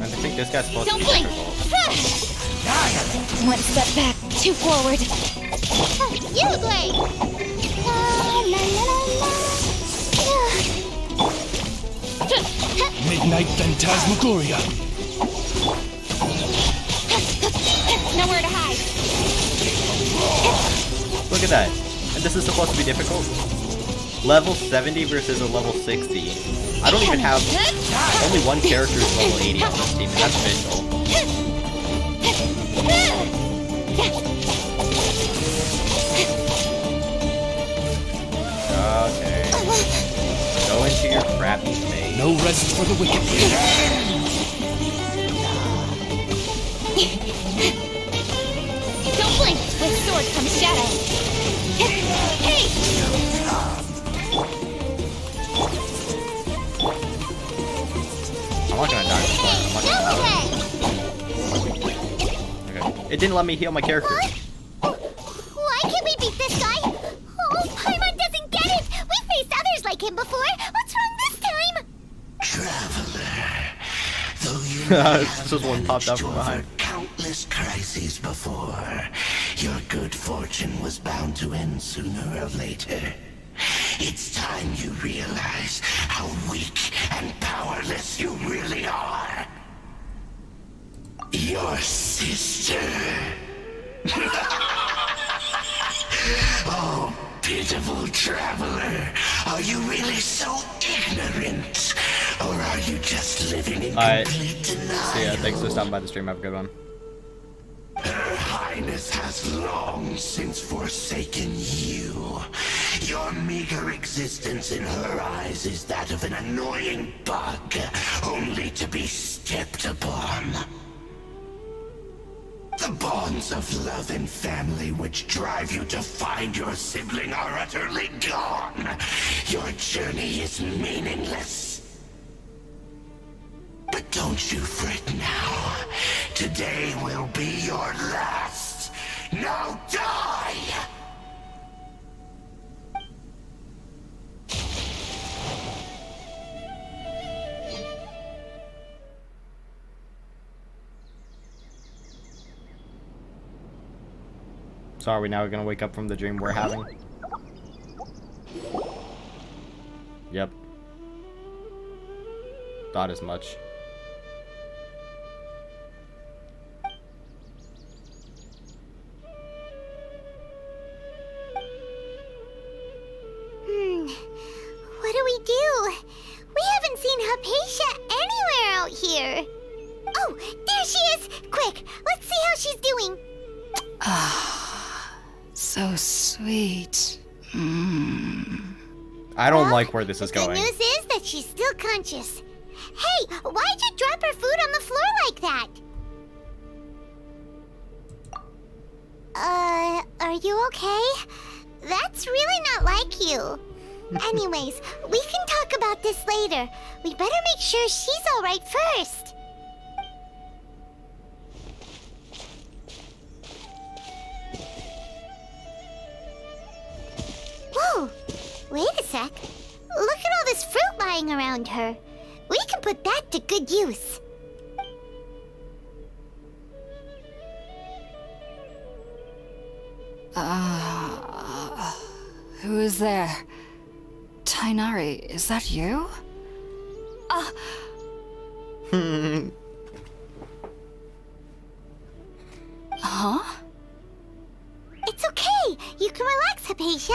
I think this guy's supposed to be difficult. One step back, two forward. You play! La, la, la, la, la. Midnight Phantasmagoria. Nowhere to hide. Look at that. And this is supposed to be difficult? Level 70 versus a level 60. I don't even have... Only one character is level 80 on this team, and that's Mitchell. Okay. Go into your crappy face. No rest for the wicked. Don't blink! With sword comes shadow. Hey! I'm not gonna die this part. I'm not gonna die. Okay. It didn't let me heal my character. Why can't we beat this guy? Oh, Paimon doesn't get it! We faced others like him before! What's wrong this time? Traveler, though you It's just one popped out from behind. countless crises before, your good fortune was bound to end sooner or later. It's time you realize how weak and powerless you really are. Your sister. Oh, pitiful traveler. Are you really so ignorant? Or are you just living in complete denial? So yeah, thanks for stopping by the stream. Have a good one. Her Highness has long since forsaken you. Your meager existence in her eyes is that of an annoying bug, only to be stepped upon. The bonds of love and family which drive you to find your sibling are utterly gone. Your journey is meaningless. But don't you fret now. Today will be your last. Now die! So are we now gonna wake up from the dream we're having? Yep. Thought as much. What do we do? We haven't seen Hypatia anywhere out here. Oh, there she is! Quick, let's see how she's doing. So sweet. I don't like where this is The going. good news is that she's still conscious. Hey, why'd you drop her food on the floor like that? Are you okay? That's really not like you. Anyways, we can talk about this later. We better make sure she's alright first. Whoa! Wait a sec. Look at all this fruit lying around her. We can put that to good use. Who is there? Tainari, is that you? Huh? It's okay. You can relax, Hypatia.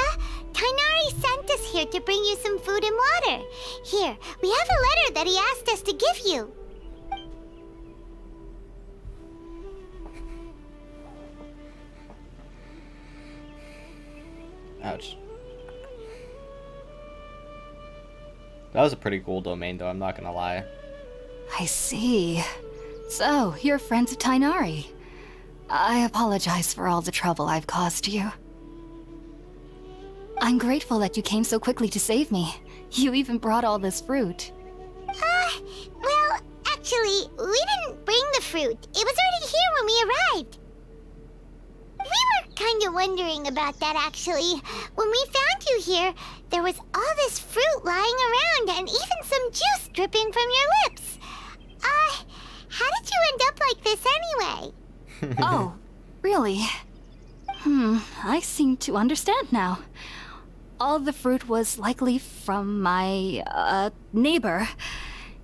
Tainari sent us here to bring you some food and water. Here, we have a letter that he asked us to give you. Ouch. That was a pretty cool domain, though, I'm not gonna lie. I see. So, you're friends of Tainari. I apologize for all the trouble I've caused you. I'm grateful that you came so quickly to save me. You even brought all this fruit. Well, actually, we didn't bring the fruit. It was already here when we arrived. We were kind of wondering about that, actually. When we found you here, there was all this fruit lying around and even some juice dripping from your lips. How did you end up like this anyway? Oh, really? I seem to understand now. All the fruit was likely from my, neighbor.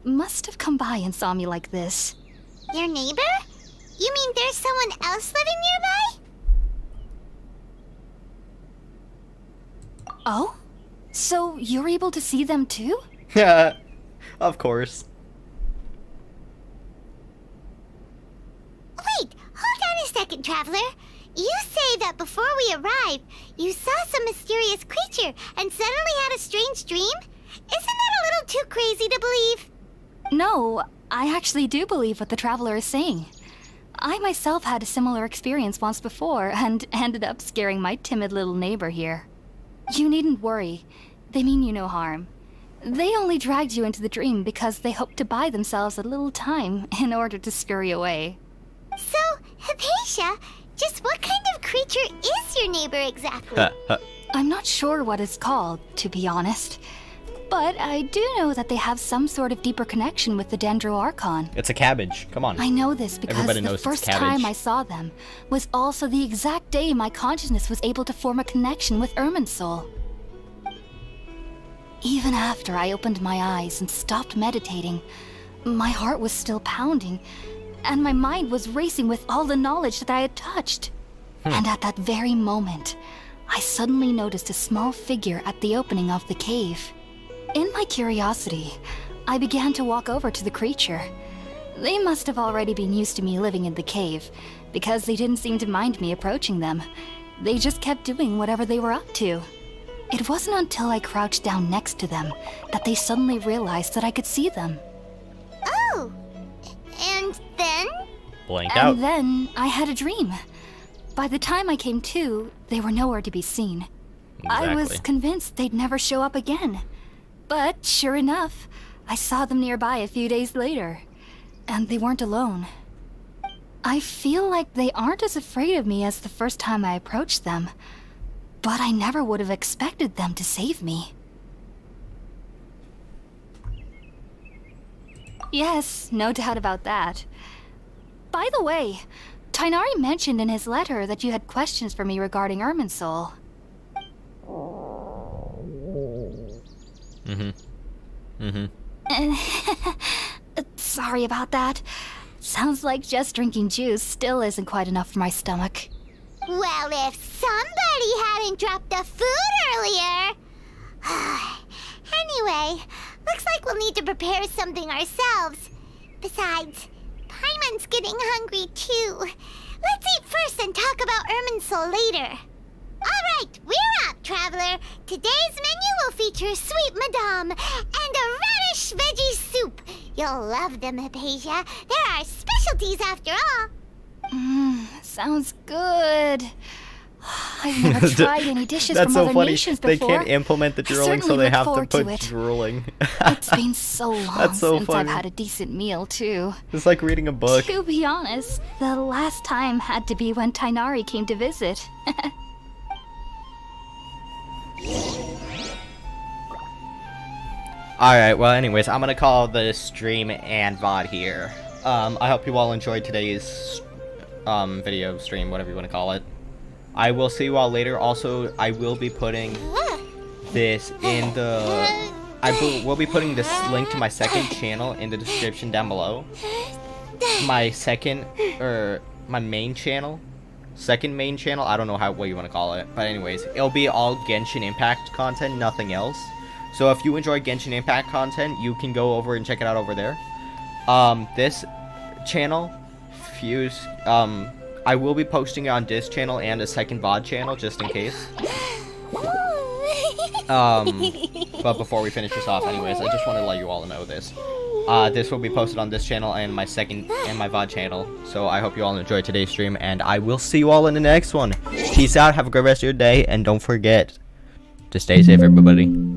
must have come by and saw me like this. Your neighbor? You mean there's someone else living nearby? Oh? So you're able to see them too? Yeah, of course. Wait, hold on a second, Traveler. You say that before we arrived, you saw some mysterious creature and suddenly had a strange dream? Isn't that a little too crazy to believe? No, I actually do believe what the Traveler is saying. I myself had a similar experience once before and ended up scaring my timid little neighbor here. You needn't worry. They mean you no harm. They only dragged you into the dream because they hoped to buy themselves a little time in order to scurry away. So, Hypatia, just what kind of creature is your neighbor exactly? I'm not sure what it's called, to be honest. But I do know that they have some sort of deeper connection with the Dendroarchon. It's a cabbage. Come on. I know this because Everybody the knows it's first cabbage. time I saw them was also the exact day my consciousness was able to form a connection with Irminsul. Even after I opened my eyes and stopped meditating, my heart was still pounding, and my mind was racing with all the knowledge that I had touched. And at that very moment, I suddenly noticed a small figure at the opening of the cave. In my curiosity, I began to walk over to the creature. They must have already been used to me living in the cave, because they didn't seem to mind me approaching them. They just kept doing whatever they were up to. It wasn't until I crouched down next to them that they suddenly realized that I could see them. Oh, and then? Blanked out. And then I had a dream. By the time I came to, they were nowhere to be seen. I was Exactly. convinced they'd never show up again. But sure enough, I saw them nearby a few days later. And they weren't alone. I feel like they aren't as afraid of me as the first time I approached them. But I never would have expected them to save me. Yes, no doubt about that. By the way, Tainari mentioned in his letter that you had questions for me regarding Irminsul. Sorry about that. Sounds like just drinking juice still isn't quite enough for my stomach. Well, if somebody hadn't dropped the food earlier. Anyway, looks like we'll need to prepare something ourselves. Besides, Paimon's getting hungry too. Let's eat first and talk about Irminsul later. Alright, we're up, Traveler. Today's menu will feature sweet madame and a radish veggie soup. You'll love them, Hypatia. They're our specialties after all. Sounds good. I've never tried any dishes That's from so other funny. nations They before. can't implement the I drooling, so certainly they look have to forward to put it. drooling. It's been so long That's so since funny. I've had a decent meal, too. It's like reading a book. To be honest, the last time had to be when Tainari came to visit. Alright, well anyways, I'm gonna call the stream and VOD here. I hope you all enjoyed today's video stream, whatever you want to call it. I will see you all later. Also, I will be putting this in the... will be putting this link to my second channel in the description down below. My second, my main channel. Second main channel, I don't know what you want to call it. But anyways, it'll be all Genshin Impact content, nothing else. So if you enjoy Genshin Impact content, you can go over and check it out over there. This channel, Fuse, I will be posting it on this channel and a second VOD channel, just in case. But before we finish this off, anyways, I just want to let you all know this. This will be posted on this channel and my second and my VOD channel. So I hope you all enjoyed today's stream, and I will see you all in the next one. Peace out, have a great rest of your day, and don't forget to stay safe, everybody.